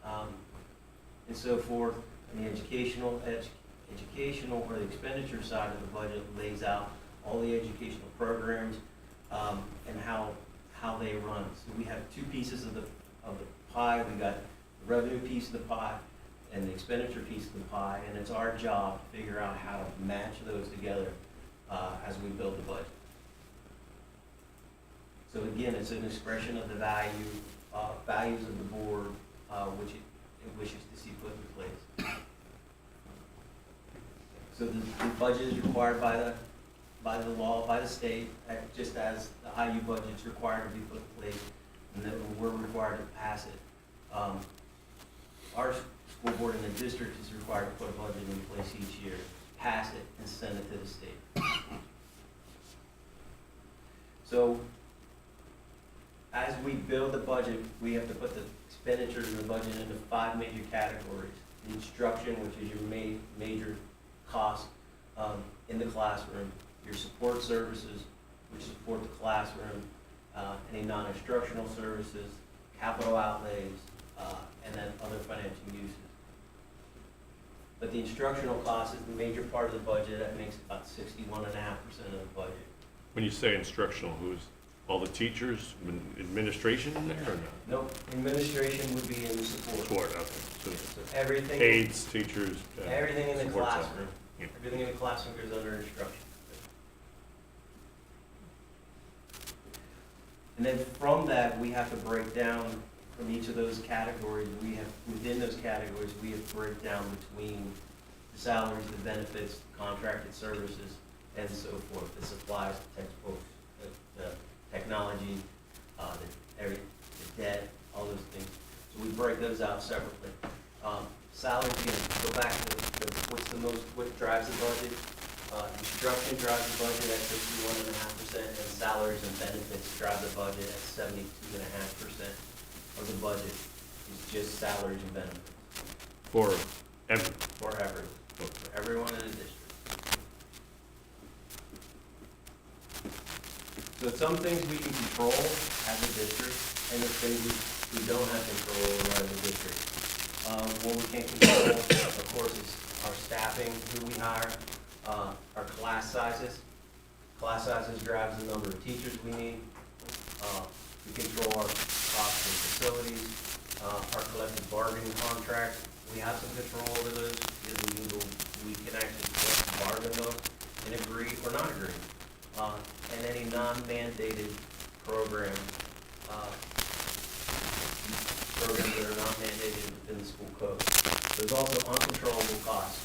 and so forth, and the educational or the expenditure side of the budget lays out all the educational programs, and how they run. So we have two pieces of the pie. We got the revenue piece of the pie and the expenditure piece of the pie, and it's our job to figure out how to match those together as we build the budget. So again, it's an expression of the values of the board, which it wishes to see put in place. So the budget is required by the law, by the state, just as the IU budget is required to be put in place, and then we're required to pass it. Our school board in the district is required to put a budget in place each year, pass it, and send it to the state. So as we build the budget, we have to put the expenditures in the budget into 5 major categories. The instruction, which is your major cost in the classroom, your support services, which support the classroom, any non-instructional services, capital outlays, and then other financial uses. But the instructional cost is the major part of the budget. That makes about 61.5% of the budget. When you say instructional, who's all the teachers, administration in there or not? Nope, administration would be in the support. Support, okay. So So everything. aides, teachers. Everything in the support staff. classroom. Yeah. Everything in the classroom goes under instruction. And then from that, we have to break down from each of those categories. We have, within those categories, we have to break down between the salaries, the benefits, contracted services, and so forth, the supplies, the textbooks, the technology, the debt, all those things. So we break those out separately. Salaries, again, go back to what drives the budget. Instruction drives the budget at 61.5%, and salaries and benefits drive the budget at 72.5% of the budget is just salaries and benefits For for everyone in the district. So some things we can control as a district, and there's things we don't have control over as a district. What we can't control, of course, is our staffing, who we hire, our class sizes. Class sizes drives the number of teachers we need. We control our costs and facilities, our collective bargaining contract. We have some control over those because we can actually bargain them and agree or not agree. And any non-mandated programs that are not mandated within the school code. There's also uncontrollable costs.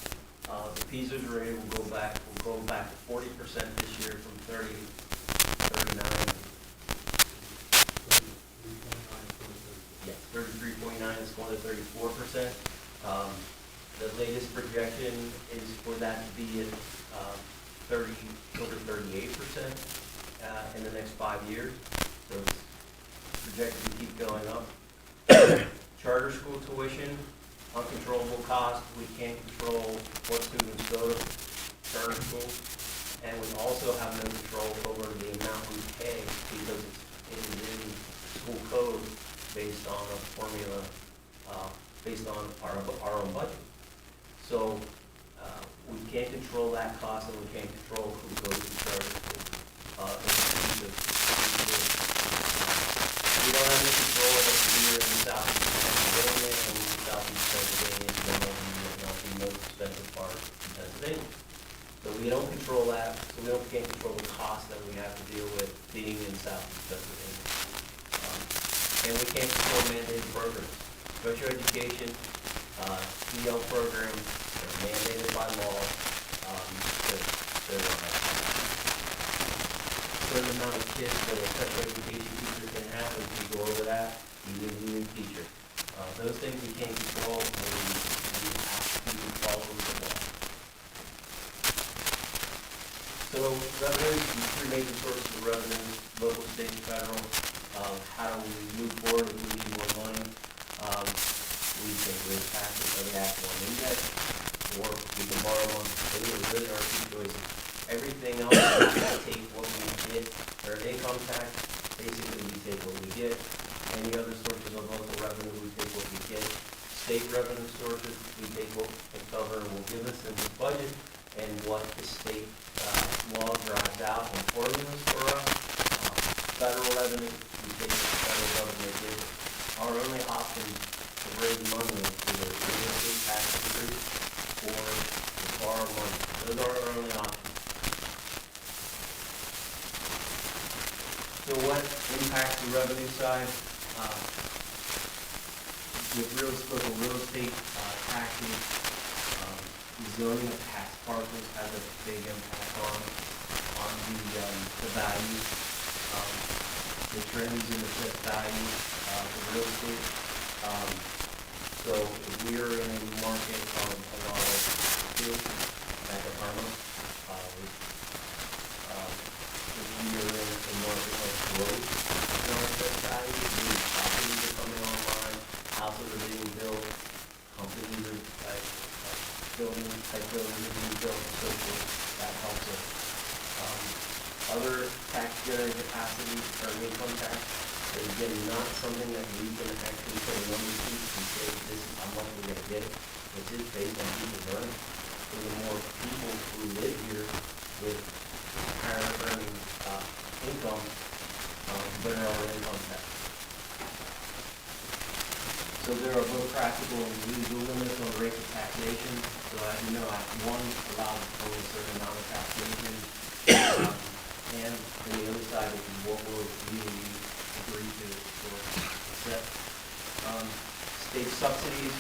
The PISA rate will go back to 40% this year from 39. Yeah, 33.9 is going to 34%. The latest projection is for that to be at over 38% in the next 5 years. So it's projected to keep going up. Charter school tuition, uncontrollable cost. We can't control what students go to charter school. And we also have no control over the amount we pay because it is in school code based on a formula, based on our own budget. So we can't control that cost, and we can't control who goes to charter school. We don't have any control of it here in southeast Pennsylvania, and southeast Pennsylvania is the most expensive part of Pennsylvania. So we don't control that, so can't control the cost that we have to deal with being in southeast Pennsylvania. And we can't control mandated programs. Special education, EL programs are mandated by law. Certain amount of kids that a special education teacher can have, and we go over that, even a new teacher. Those things we can't control, and we have to follow the law. So revenues, three major sources of revenue, local, state, and federal. How do we move forward if we need more money? We can raise taxes by the Act 1 index, or we can borrow on, those are our two choices. Everything else, we take what we get, or income tax, basically we take what we get. Any other sources of local revenue, we take what we get. State revenue sources, we take what we cover and will give us in this budget. and what the state law drives out and formulas for us. Federal revenue, we take the federal government gives it. Our only option to raise money is either real estate tax increase or to borrow money. Those are our only options. So what impacts the revenue side? With local real estate taxes, zoning of tax parcels has a big impact on the value, the trends in assessed value for real estate. So if we are in a market of a lot of field back at Harlem, if we are in a market of growth in our assessed value, new properties are coming online, houses are being built, companies are buildings are being built, and so forth. That helps us. Other tax generating capacity or income tax is again not something that we can actually put a number to and say this is how much we're going to get. This is based on people's earnings. So the more people who live here with higher earning income, the better our income tax. So there are both practical and legal limits on rates of taxation. So as you know, Act 1 allows only a certain amount of taxation. And on the other side, which is what we're legally agreed to or set. State subsidies.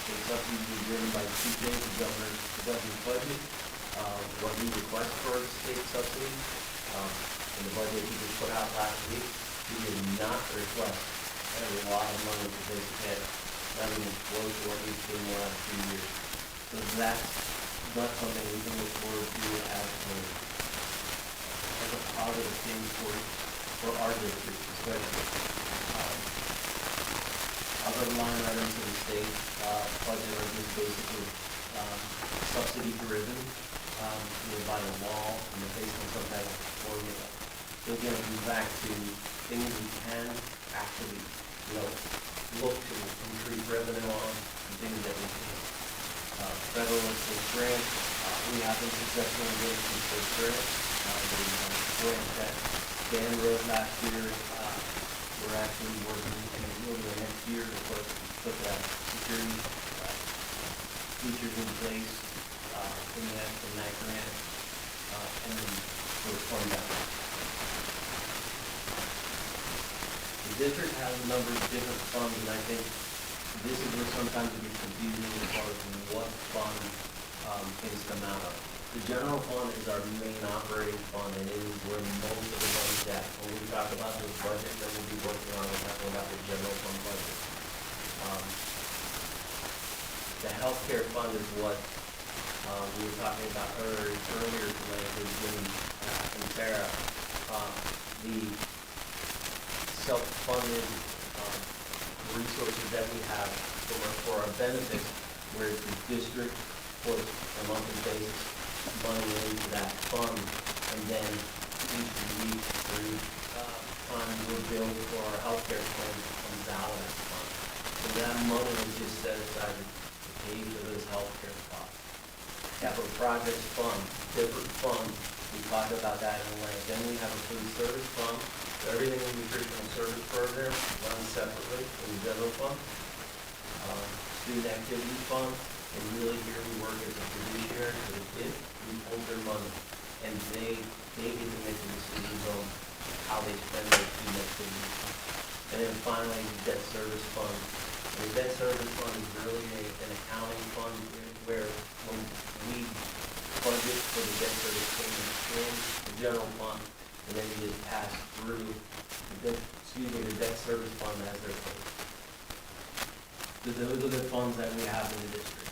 State subsidies are driven by two things: the governor's budget, what we request for state subsidies. In the budget we just put out last week, we did not request a lot of money to basic ed. That even close to what we've seen in the last few years. So that's not something we can look forward to as a positive thing for our district, especially. Other line items in the state budget are just basically subsidy driven, by the law and based on some type of formula. So again, it goes back to things we can actually, look to increase revenue on and things that we can. Federal and state grants, we have been successful in getting some state grants. The grant that Dan wrote last year, we're actually working over the next year to put that security features in place in that grant, and then we'll fund that. The district has a number of different funds, and I think this is where sometimes it gets confusing as far as what fund things come out of. The general fund is our main operating fund, and it is where most of the money's at. When we talk about this budget that we'll be working on, we're talking about the general fund budget. The healthcare fund is what we were talking about earlier tonight with Jim and Sarah. The self-funded resources that we have for our benefits, where the district puts a monthly basis money into that fund, and then each week through funds we're billed for our healthcare claim comes out of that fund. So that money is just set aside to pay for those healthcare costs. Capital projects fund, different funds, we talked about that in length. Then we have a food service fund. So everything in the nutritional service program runs separately in the general fund. Student activity fund, and really here we work as a fiduciary for the kids. We hold their money, and they get to make the decisions on how they spend their student activity fund. And then finally, the debt service fund. And the debt service fund is really an accounting fund where when we budget for the debt service payments in the general fund, and then we just pass through the debt service fund as they're paid. So those are the funds that we have in the district.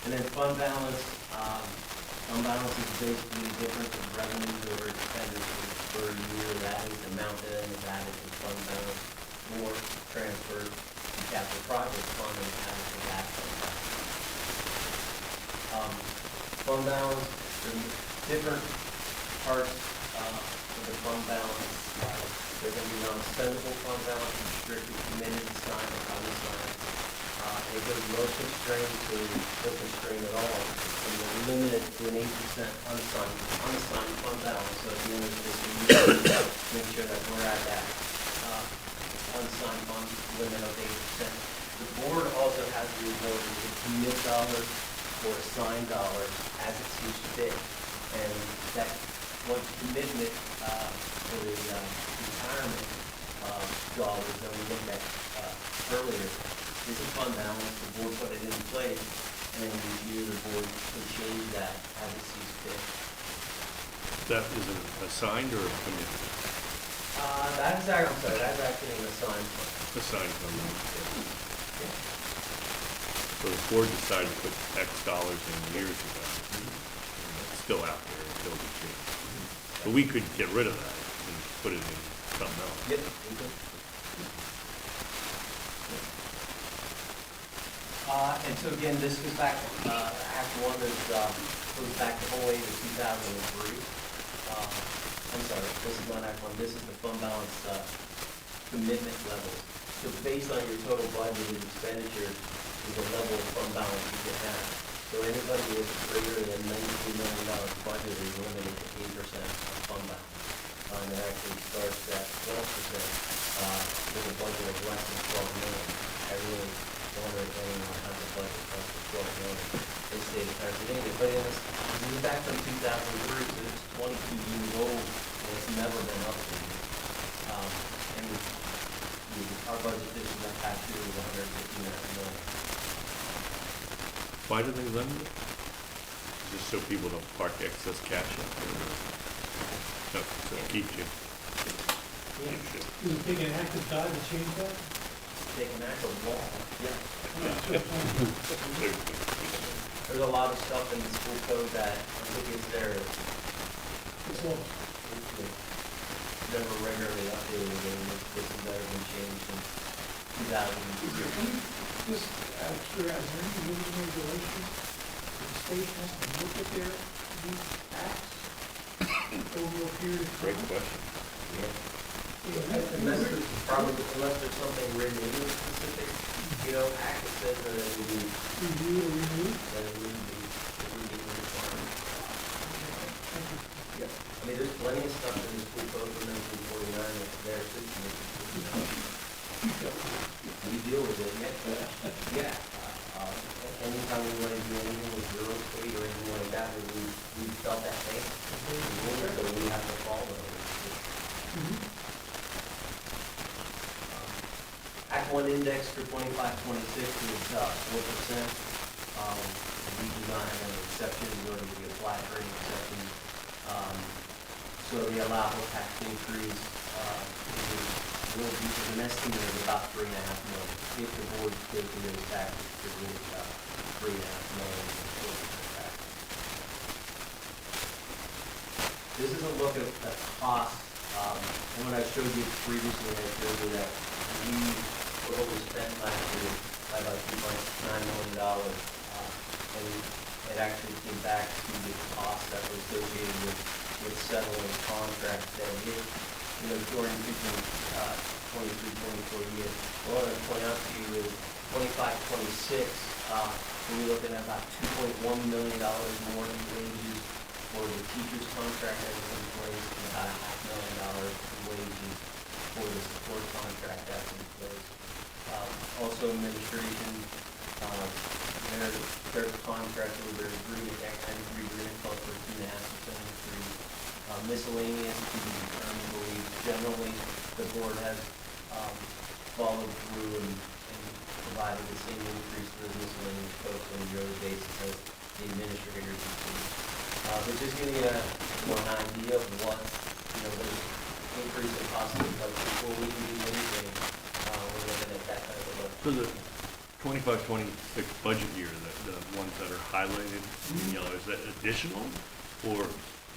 And then fund balance is basically the difference of revenues over expenditures per year. That is the amount that is added to fund balance or transferred to capital project fund and added to that fund balance. Fund balance, there's different parts of the fund balance. There can be non-spendable fund balance, restricted, committed, assigned, or unassigned. And it goes most constrained to no constraint at all. And we're limited to an 8% unassigned fund balance, so at the end of this year, make sure that we're at that unassigned fund limit of 8%. The board also has the ability to commit dollars or assign dollars as it sees fit. And that one commitment for the retirement dollars that we looked at earlier is a fund balance. The board put it in place, and in review, the board can change that as it sees fit. That is an assigned or a committed? That's actually an assigned fund. Assigned fund. So the board decided to put X dollars in years ago. It's still out there until we change. But we could get rid of that and put it in something else. Yep. we do. And so again, this goes back, Act 1 goes back the whole way to 2003. I'm sorry, this is not Act 1, this is the fund balance commitment levels. So based on your total budgeted expenditure is the level of fund balance you can have. So anybody with greater than $92 million budget is limited to 8% of fund balance. And it actually starts at 12% with a budget of less than 12 million. I really wonder if anyone has a budget less than 12 million in the state of Pennsylvania. But this is back from 2003, so it's 22 years old, and it's never been updated. And our budget this year, that past year was 159 million. Why do they limit it? Just so people don't park excess cash up there? No, so it keeps you. Keeps you. Will you take an active dive to change that? Take an actual law, yeah. Yeah. There's a lot of stuff in the school code that I think is there. It's all, It's never regularly updated, and this has never been changed since 2003. just out of curiosity, is there any rules and regulations that the state has to look at their, these acts over a period of Great time? question. Unless there's something written in the specific, act that says that it would be, Review or renew? that it would be required. Thank you. Yeah. I mean, there's plenty of stuff in the school code from 1949 that's there, too. We deal with it, yeah. Anytime we want to do anything with real estate or anything like that, we felt that thing. So we have to follow it. Act 1 index for 25-26 is 4%. We do not have any exceptions, nor do we apply for any exceptions. So the allowable tax increase will be an estimate of about $3.5 million. If the board takes into taxes, it will be about $3.5 million in tax. This is a look at the cost. And when I showed you previously, I showed you that what we spent last year by about $2.9 million. And it actually came back to the cost that was associated with settling contracts that hit, during 23-24 years. What I want to point out to you is 25-26, we're looking at about $2.1 million more in wages for the teacher's contract that was in place, and about $500,000 in wages for the support contract that's in place. Also administration, their contract or their agreement, that kind of agreement calls for 2.5% increase. Miscellaneous to be determined, believe generally the board has followed through and provided the same increase for the miscellaneous folks on a yearly basis as the administrators increase. But just giving you an idea of what, the increase in cost of the budget before we can do anything, we're looking at that type of level. So the 25-26 budget year, the ones that are highlighted in yellow, is that additional or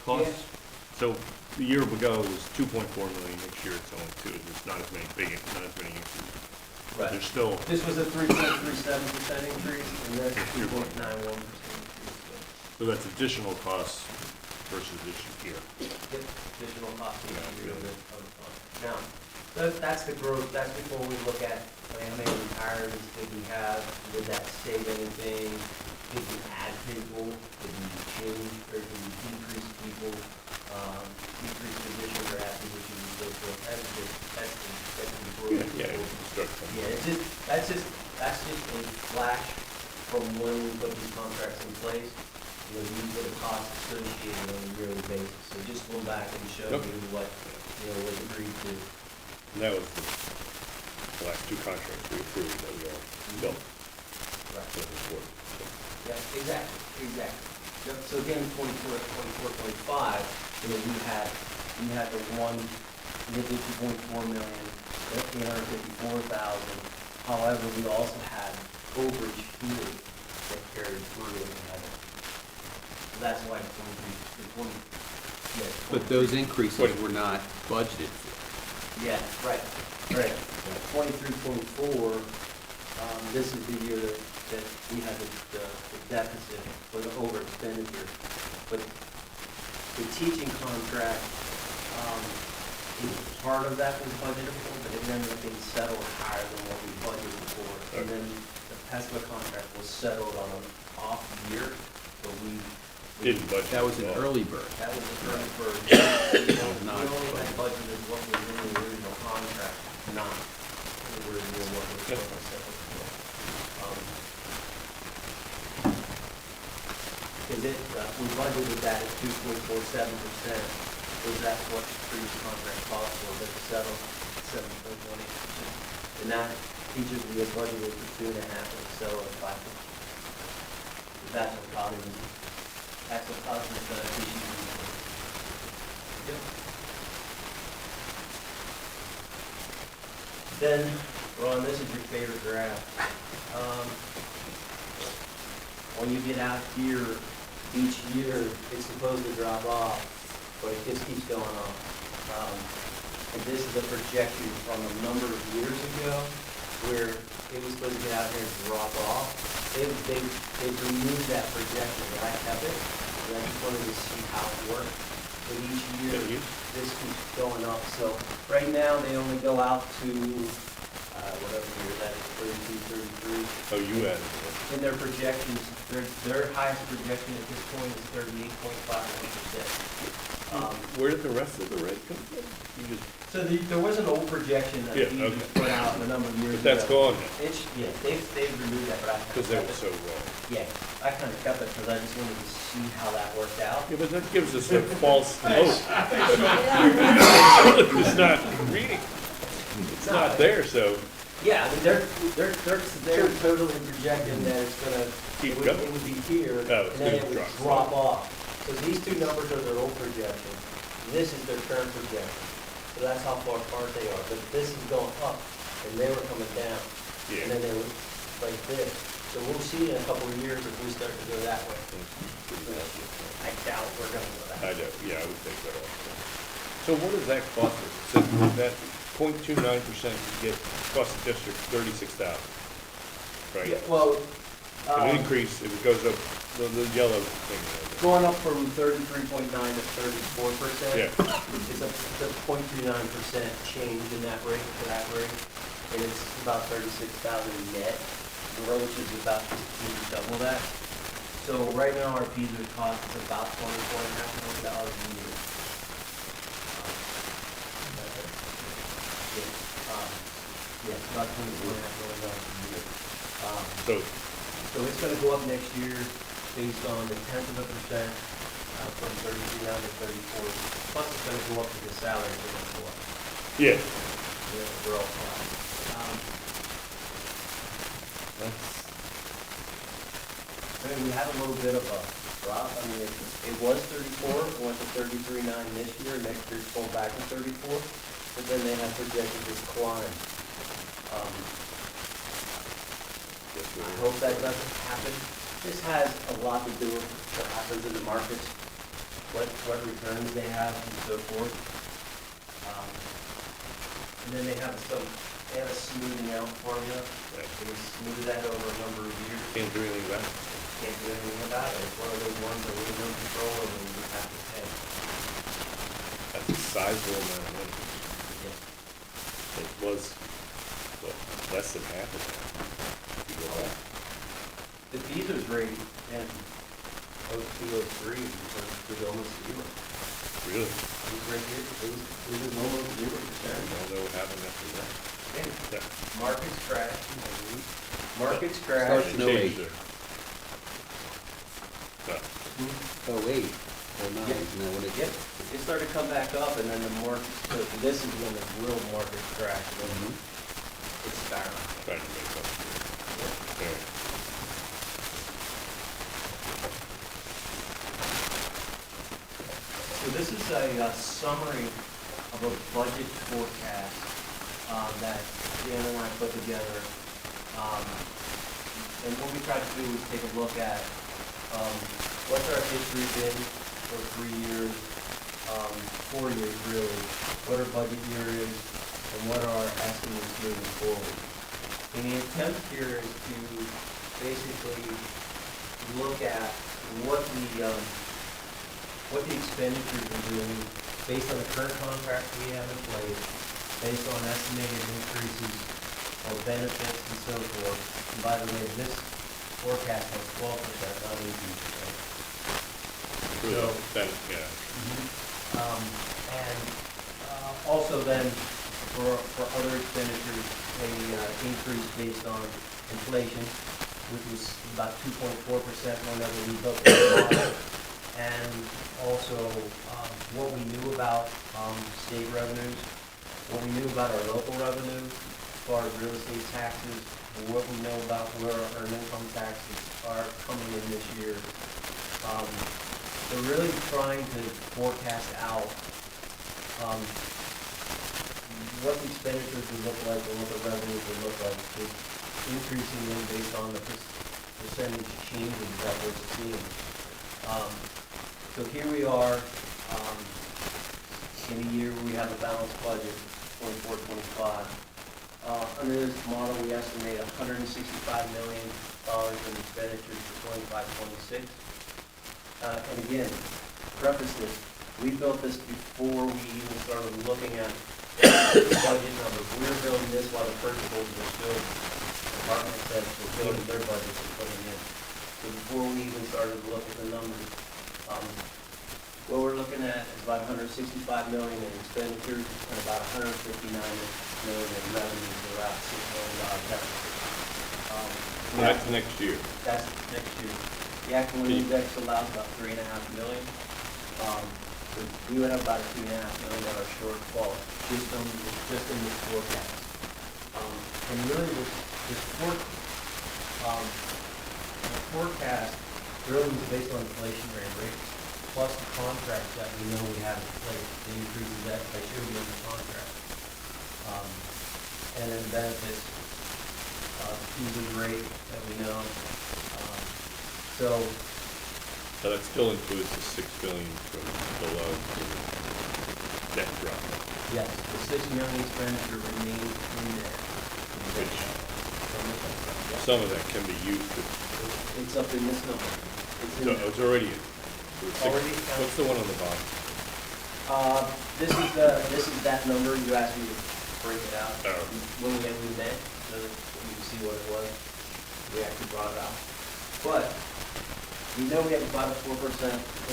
cost? Yeah. So the year ago was 2.4 million, next year it's only 2, there's not as many increases. Right. There's still, This was a 3.37% increase, and that's 2.91% increase. so that's additional costs versus this year. Yep, additional cost of the fund. Now, that's the growth, that's before we look at how many retirements did we have? Did that save anything? Did we add people? Did we change, or did we decrease people? Decrease positions or add positions and so forth? That's the Yeah, construction. yeah, that's just a flash from when we put these contracts in place. You know, these are the costs associated on a yearly basis. So just go back and show Okay. you what, was agreed to. And that was the last two contracts we approved that we all built. Right. So it was worth it. Yeah, exactly. Yep, so again, 24, 25, we had the one, we did 2.4 million, 854,000. However, we also had overage here that carried through and had it. So that's why the 20, yeah. But those increases were not budgeted for. Yeah, right. 23, 24, this is the year that we had the deficit or the over expenditure. But the teaching contract, part of that was budgeted for, but it ended up being settled higher than what we budgeted for. And then the PESPA contract was settled on an off year, so we Didn't budget. That was an at all. early bird. that was the current version. We Not only had budgeted. budgeted what was in the original contract, not the original what was Yeah. settled for. Because we budgeted that at 2.47%, because that's what the previous contract called for, but the settled 7.18%. And that teachers we had budgeted for 2.5, and so at 5. That's what caused it. That's what caused the issue. Yep. Then, Ron, this is your favorite graph. When you get out here, each year, it's supposed to drop off, but it just keeps going up. And this is a projection from a number of years ago, where it was supposed to get out here and drop off. They've removed that projection, and I kept it, and I just wanted to see how it worked. But each year, Yeah, this keeps going up, so right now, they only go out to, whatever year that is, 32, 33. Oh, you added it. In their projections, their highest projection at this point is 38.51%. Where did the rest of the rate come from? You just, So there was an old projection that Yeah, we okay. put out a number of years ago. but that's gone now, Yeah, they've removed that, but I because kind they of were kept so wrong. it. Yeah, I kind of kept it because I just wanted to see how that worked out. Yeah, but that gives us a false hope. It's not reading. It's not there, so Yeah, I mean, they're totally projecting that it's gonna, Keep it going. would be here, Oh, and it's then it gonna would drop. drop off. So these two numbers are their old projection, this is their current projection. So that's how far apart they are, but this is going up, and they were coming down. And yeah. then they were like this. So we'll see in a couple of years if we start to go that way. I doubt we're gonna go that way. I know, yeah, I would think that also. So what does that cost us? So that 0.29% you get, cost the district 36,000, right? Yeah, well, An increase, if it goes up, the yellow thing. going up from 33.9 to 34%. Yeah, It's a 0.29% change in that rate, to that rate, and it's about 36,000 net, gross is about just double that. So right now, our fees would cost us about $24.5 million a year. Yeah, it's about $24.5 million a year. so, So it's gonna go up next year based on the 0.1%, from 33 down to 34. Plus it's gonna go up because salaries are gonna go up. yeah, We're all fine. that's, I mean, we had a little bit of a drop. I mean, it was 34, it went to 33.9 this year, next year's going back to 34, but then they have projected this climb. I hope that doesn't happen. This has a lot to do with what happens in the markets, what returns they have and so forth. And then they have a smoothing out formula. They smooth that over a number of years. can't do anything about it. Can't do anything about it. It's one of those ones that we have no control over and we have to pay. That's a sizable amount of money. Yeah. It was, what, less than half of that. If you go back. The Beavers rate in 0203 was almost zero. Really? It was right here, it was almost 0%. I don't know what happened after that. Yeah. That Markets crashed. Markets started crashed. to No, change wait. there. No. Oh, wait, oh, no, Yeah. isn't that what it? Yep, it started to come back up, and then the markets took, this is when the real market crashed, and it's spiraling. Trying to make up for it. Yeah. So this is a summary of a budget forecast that Dan and I put together. And what we tried to do was take a look at what's our history been for 3 years, 4 years really, what our budget year is, and what are our estimates moving forward. And the attempt here is to basically look at what the expenditures are doing based on the current contracts we have in place, based on estimated increases of benefits and so forth. And by the way, this forecast has 12%, not 18%. For So- that, yeah. And also then, for other expenditures, they increase based on inflation, which was about 2.4% whenever we built the model. And also, what we knew about state revenues, what we knew about our local revenues, as far as real estate taxes, and what we know about where our earned income taxes are coming in this year. We're really trying to forecast out what the expenditures would look like and what the revenues would look like, just increasing them based on the percentage changes that we're seeing. So here we are, in a year where we have a balanced budget, 24-25. Under this model, we estimate $165 million in expenditures for 25-26. And again, preface this, we built this before we even started looking at budget numbers. We were building this while the principals were still, department heads were building their budgets and putting in. So before we even started to look at the numbers, what we're looking at is about $165 million in expenditures and about $159 million in revenues, or about $6 million deficit. That's next year. That's next year. The Ackland index allows about $3.5 million. So we would have about a $2.5 million shortfall just in this forecast. And really this forecast really is based on inflationary rates, plus the contracts that we know we have in place, the increases that should be in the contract. And then benefits, fusion rate that we know. So So that still includes the $6 billion from below the net drop, yes, the $6 million expenditure remains in there. which Yes. some of that can be used to, It's up in this number. It's in so there. it's already in. So it's six- Already? What's the one on the bottom? This is that number, you asked me to break it out. Oh. When we met, so that you can see what it was, we actually brought it out. But, we know we have about a 4%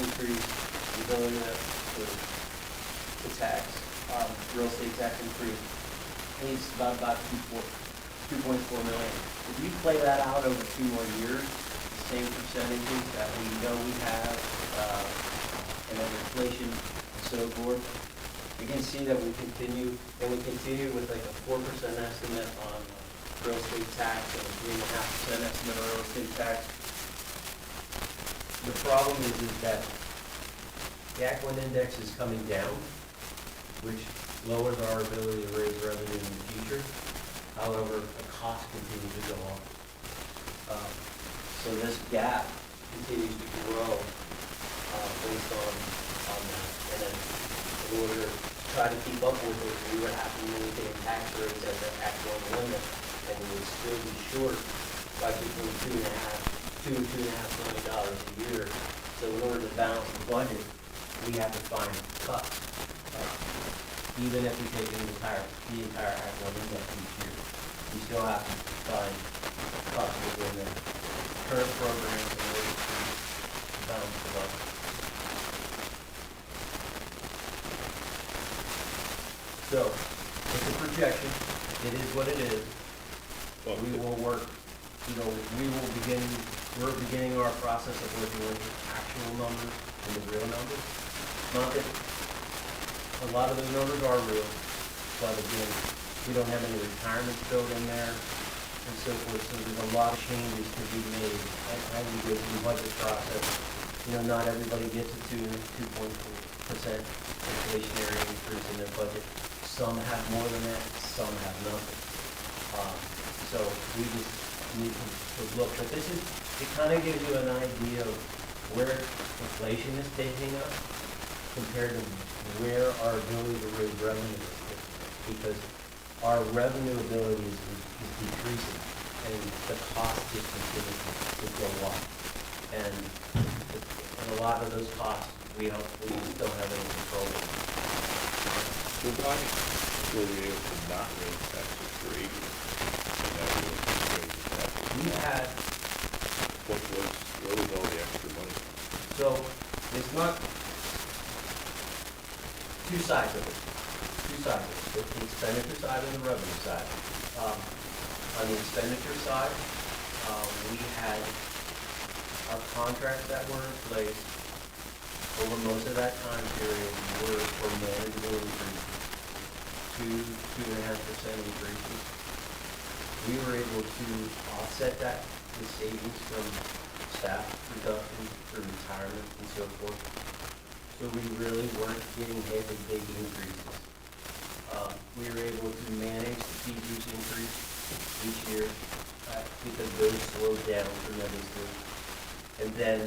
increase, we're going to tax, real estate tax increase. And it's about 2.4 million. If you play that out over 2 more years, the same percentages that we know we have, and then inflation and so forth, you can see that we continue with like a 4% estimate on real estate tax and a 3.5% estimate on real estate tax. The problem is that the Ackland index is coming down, which lowers our ability to raise revenue in the future. However, the cost continues to go up. So this gap continues to grow based on that. And then in order to try to keep up with it, we would have to maintain tax rates at the actual limit, and we would still be short by between $2.5 million a year. So in order to balance the budget, we have to find cuts, even if we take the entire Act One index each year. you still have to find cuts within the current programs in order to balance the budget. So, it's a projection, it is what it is. Well, We will work, we're beginning our process of working with actual numbers and the real numbers. Not that, a lot of those numbers are real, but again, we don't have any retirements built in there and so forth, so there's a lot of changes to be made as we go through the budget process. Not everybody gets a 2.4% inflationary increase in their budget. Some have more than that, some have nothing. So we just need to look, but it kind of gives you an idea of where inflation is taking us compared to where our ability to raise revenue is. Because our revenue ability is decreasing and the cost is continuing to go up. And a lot of those costs, we just don't have any control over. So why were we able to not raise taxes for 8 years? And now we're able to raise taxes? We had, Where was all the extra money? so it's not two sides of it. The expenditure side and the revenue side. On the expenditure side, we had our contracts that were in place over most of that time period were for manageable increases, 2.5% increases. We were able to offset that with savings from staff reduction, through retirement and so forth. So we really weren't getting hit with big increases. We were able to manage the teachers' increase each year because those slowed down tremendously. And then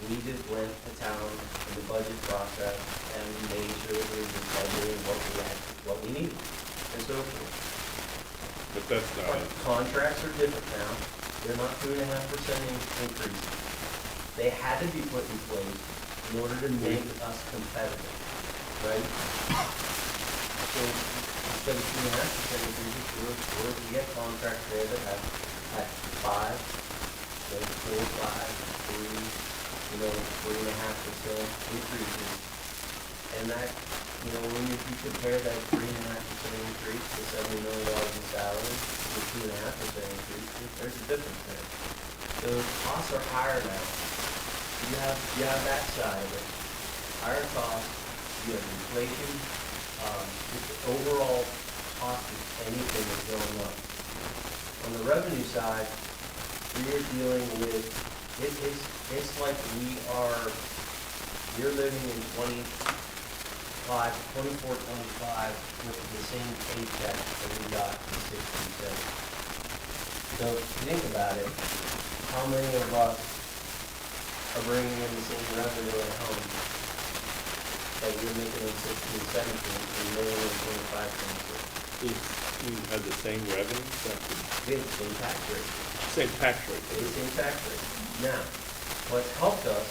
we just went to town in the budget process and made sure that we were just budgeting what we needed and so forth. But that's not, But contracts are different now. They're not 2.5% increases. They had to be put in place in order to make us competitive, right? So instead of 2.5% increases, we have contracts there that have at 5, 4, 5, 3, 3.5% increases. And that, when you compare that 3.5% increase to $70 million in salary with 2.5% increase, there's a difference there. So costs are higher now. You have that side of it. Higher costs, you have inflation, just the overall cost of anything is going up. On the revenue side, we are dealing with, it's like we're living in 24, 25 with the same paycheck that we got in 67. So think about it, how many of us are bringing in the same revenue at home that you're making in 16, 17, and million in 25, 26? you had the same revenue? We have the same tax rate. Same tax rate. It's the same tax rate. Now, what's helped us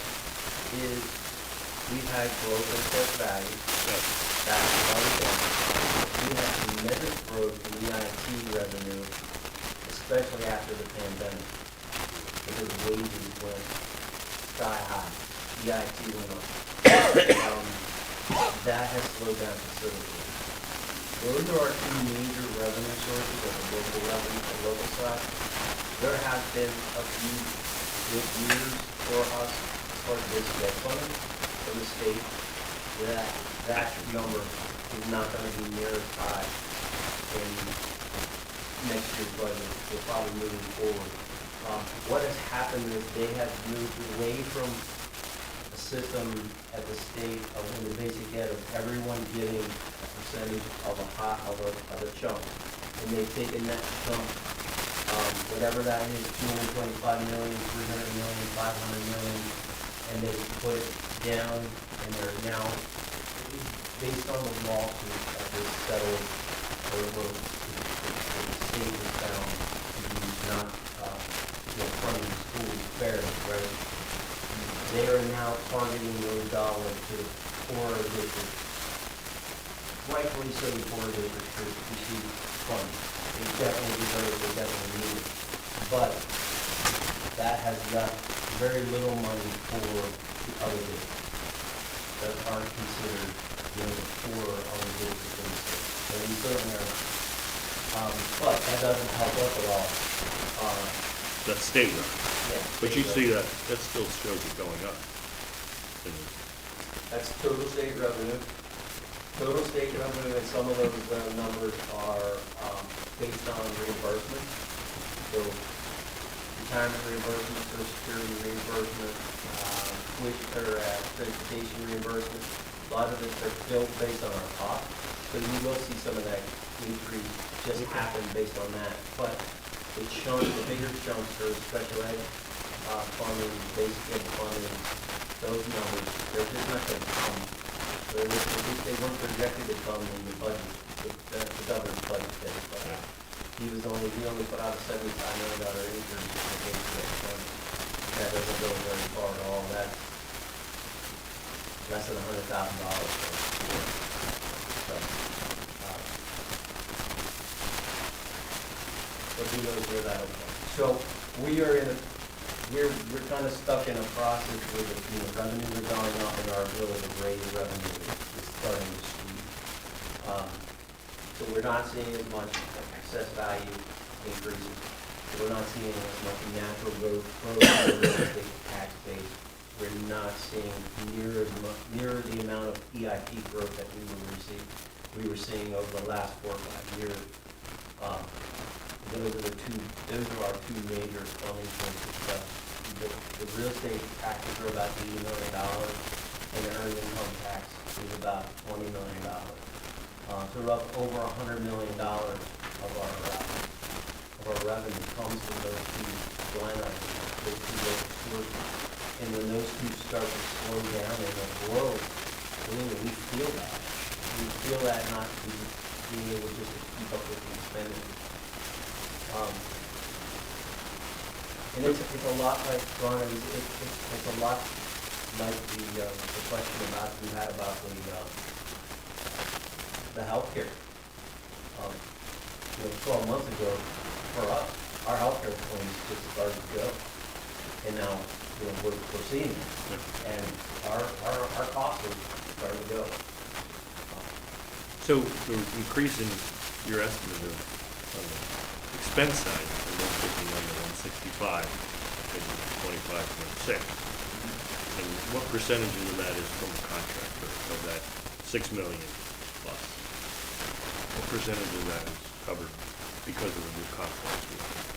is we've had growth in assessed value. Yes. That's one thing. We had tremendous growth in EIT revenue, especially after the pandemic, because wages went sky high. EIT went up. That has slowed down considerably. Those are our two major revenue sources at the local level and local side. There have been a few good years for us as far as this debt funding from the state. That number is not going to be near as high in next year's budget. We're probably moving forward. What has happened is they have moved away from a system at the state of when the basic ed of everyone getting a percentage of a chunk, and they've taken that chunk, whatever that is, 225 million, 300 million, 500 million, and they put it down, and they're now, based on the lawsuit that was settled, or the state was found to be not funding schools fairly, right? They are now targeting those dollars to the poorer districts, rightfully so, the poorer districts to receive funding. they definitely deserve it, they definitely need it. But that has left very little money for the other districts that aren't considered, the poorer other districts in the state. So we certainly are, but that doesn't help us at all. That's state revenue. Yeah, But you state see that still shows it going up. That's total state revenue. Total state revenue, and some of those numbers are based on reimbursement. So retirement reimbursement, social security reimbursement, transportation reimbursement. A lot of it, they're built based on our cost. So you will see some of that increase just happen based on that. But the chunk, the bigger chunks are special ed funding, basic ed funding, those numbers, they're just not going to come. They weren't projected to come in the budget, the governor's budget did, but he only put out a $75 million increase in the basic ed funding. That doesn't go very far at all. That's less than $100,000. So, but who knows where that'll go. So we're kind of stuck in a process where the revenues are going up and our ability to raise revenue is starting to squeeze. So we're not seeing as much excess value increases. We're not seeing as much natural growth in the real estate tax base. We're not seeing near the amount of EIP growth that we were seeing over the last 4 or 5 years. Those are our two major funding sources. The real estate taxes are about $80 million, and the earned income tax is about $20 million. So we're up over $100 million of our revenue comes from those two line items, those two local sources. And when those two start to slow down and grow, we feel that. We feel that not being able just to keep up with the expenditure. And it's a lot like, Ron, it's a lot like the question you had about the healthcare. 12 months ago, for us, our healthcare claims just started to go. And now, we're seeing it. And our costs are starting to go. So the increase in your estimate on the expense side from 151 to 165 is 25.6. And what percentage of that is from a contractor of that 6 million plus? What percentage of that is covered because of the new contract?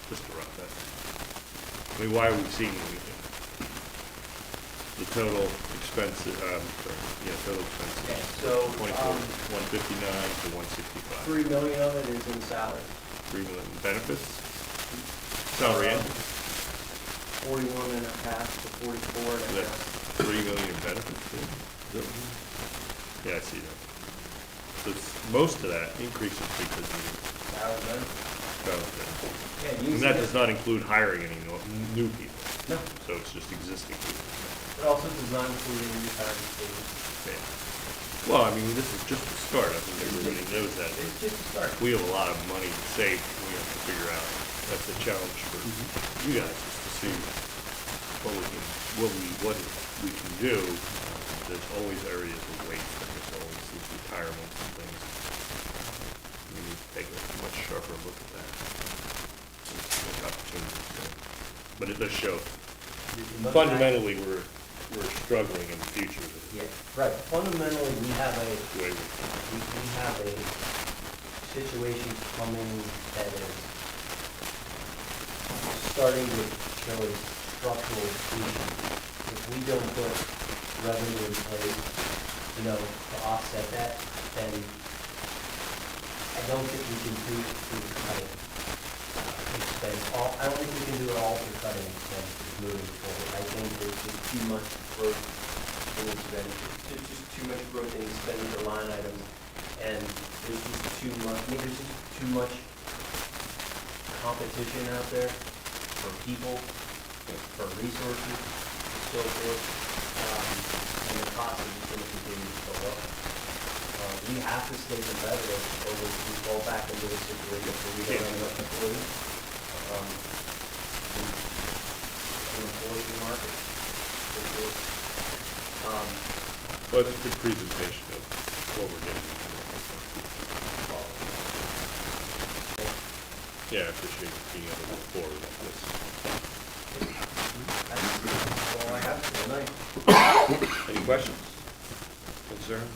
Just around that. I mean, why are we seeing the total expense? Total expenses. Okay, so 159 to 165. 3 million of it is in salary. 3 million benefits. Salary end. 41 and a half to 44 and a That's half. 3 million in benefits too. Yeah, I see that. So most of that increase is because of Salary benefits. travel benefits. Yeah, And that does not include hiring any new people. No, So it's just existing people. it also does not include any retirement savings. Yeah. Well, I mean, this is just the start. I think everybody knows that. It's just a start. We have a lot of money to save. We have to figure out. That's a challenge for you guys, is to see what we can do. There's always areas of waste. There's always these retirements and things. We need to take a much sharper look at that. There's opportunities there. But it does show. Fundamentally, we're struggling in the future. Yeah, right. Fundamentally, we have a The way we situation coming that is starting to show a structural issue. If we don't put revenue in place, to offset that, then I don't think we can do it through cutting expense. I don't think we can do it all through cutting expenses moving forward. I think there's just too much growth in expenditure. There's just too much growth in expenditure line items, and there's just too much competition out there for people, for resources, so forth, and the cost is just going to continue to go up. We have to stay competitive, or we fall back into a situation where we don't have enough employees. An employee market, for sure. But it's a good presentation of what we're getting. Yeah, I appreciate being able to move forward with this. That's all I have for tonight. Any questions? Concerns?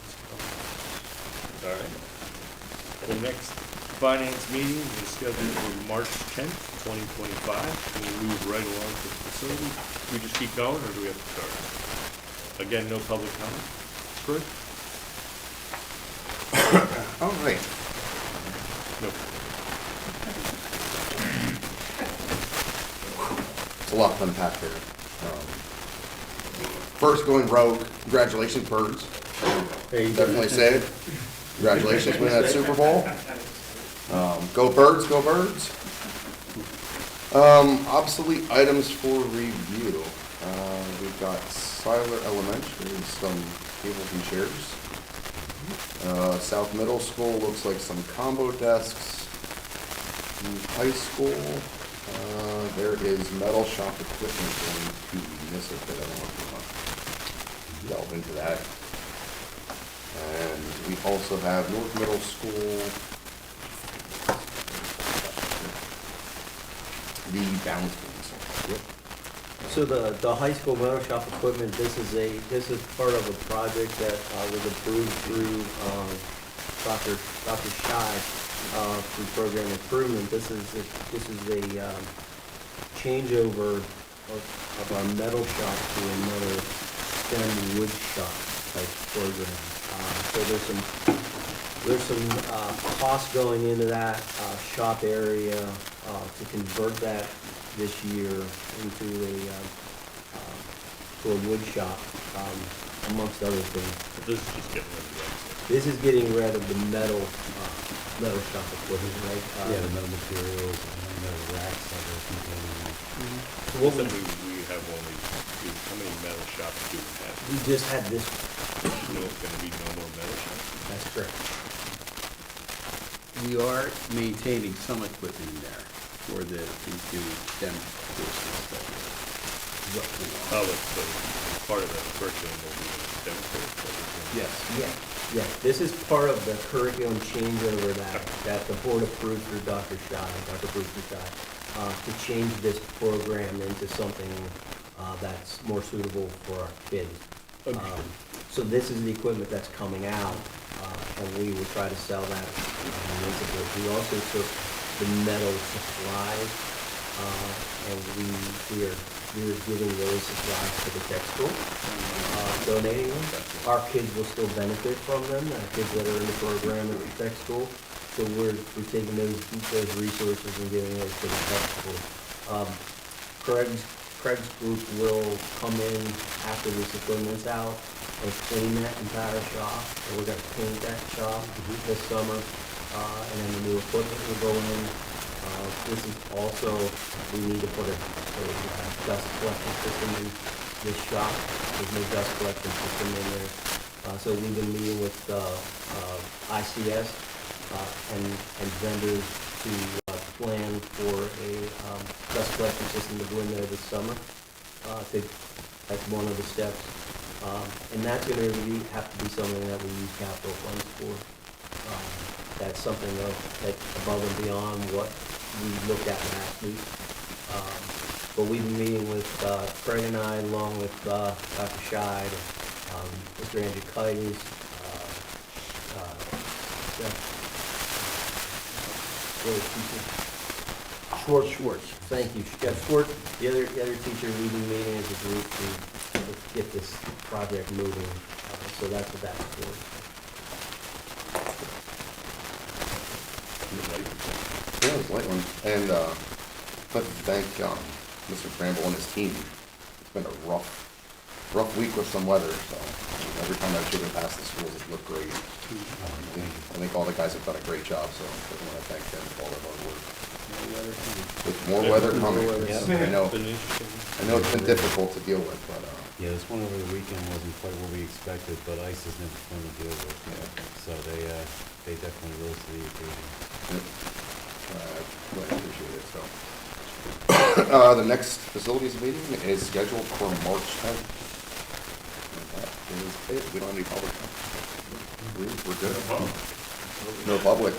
All right. The next finance meeting is scheduled for March 10th, 2025. We'll move right along to the facility. Do we just keep going, or do we have to start? Again, no public comment? Chris? All right. No. It's a lot to unpack here. First, going rogue, congratulations, Birds. There you go. Definitely say it. Congratulations, winning that Super Bowl. Go Birds, go Birds. Obsolete items for review. We've got Siler Elementary, some tables and chairs. South Middle School looks like some combo desks. High School, there is metal shop equipment going to miss it, but I don't know if you want to delve into that. And we also have North Middle School, the balance beams. Yep. So the high school metal shop equipment, this is part of a project that was approved through Dr. Shy through program improvement. This is a changeover of our metal shop to another STEM wood shop type program. So there's some cost going into that shop area to convert that this year into a wood shop, amongst other things. But this is just getting rid of the excess. This is getting rid of the metal shop equipment, right? Yeah, the metal materials, and the racks that are containing. What would we have only, how many metal shops do we have? We just had this, No, it's gonna be no more metal shops? that's correct. We are maintaining some equipment in there for the new STEM courses that we're working on. Oh, so part of the curriculum will be STEM course? Yes. Yeah, this is part of the curriculum changeover that the board approved through Dr. Brewster Shy, to change this program into something that's more suitable for our kids. So this is the equipment that's coming out, and we will try to sell that. We also took the metal supplies, and we are giving those supplies to the tech school, donating them. Our kids will still benefit from them, kids that are in the program at the tech school. So we're taking those resources and giving those to the tech school. Craig's group will come in after this equipment's out and clean that entire shop. And we're gonna paint that shop this summer, and then the new equipment will go in. This is also, we need to put a dust collection system in this shop. There's no dust collection system in there. So we've been meeting with ICS and vendors to plan for a dust collection system to go in there this summer. That's one of the steps. And that's gonna have to be something that we use capital funds for. That's something that's above and beyond what we looked at last week. But we've been meeting with Craig and I, along with Dr. Scheid, Mr. Andrew Kites, Schwartz. Thank you. Jeff Schwartz, the other teacher, we've been meeting as a group to get this project moving. So that's what that's for. Yeah, it was a light one. And I'd like to thank Mr. Bramble and his team. It's been a rough week with some weather, so every time I've driven past the schools, it looked great. I think all the guys have done a great job, so I want to thank them for all their hard work. With more weather coming. Yeah. I know, Been interesting. I know it's been difficult to deal with, but, Yeah, this one over the weekend wasn't quite what we expected, but ice is never fun to deal with. So they definitely rose to the occasion. I appreciate it, so. The next facilities meeting is scheduled for March 10th. And that is it. We don't have any public comment. We're good. No public.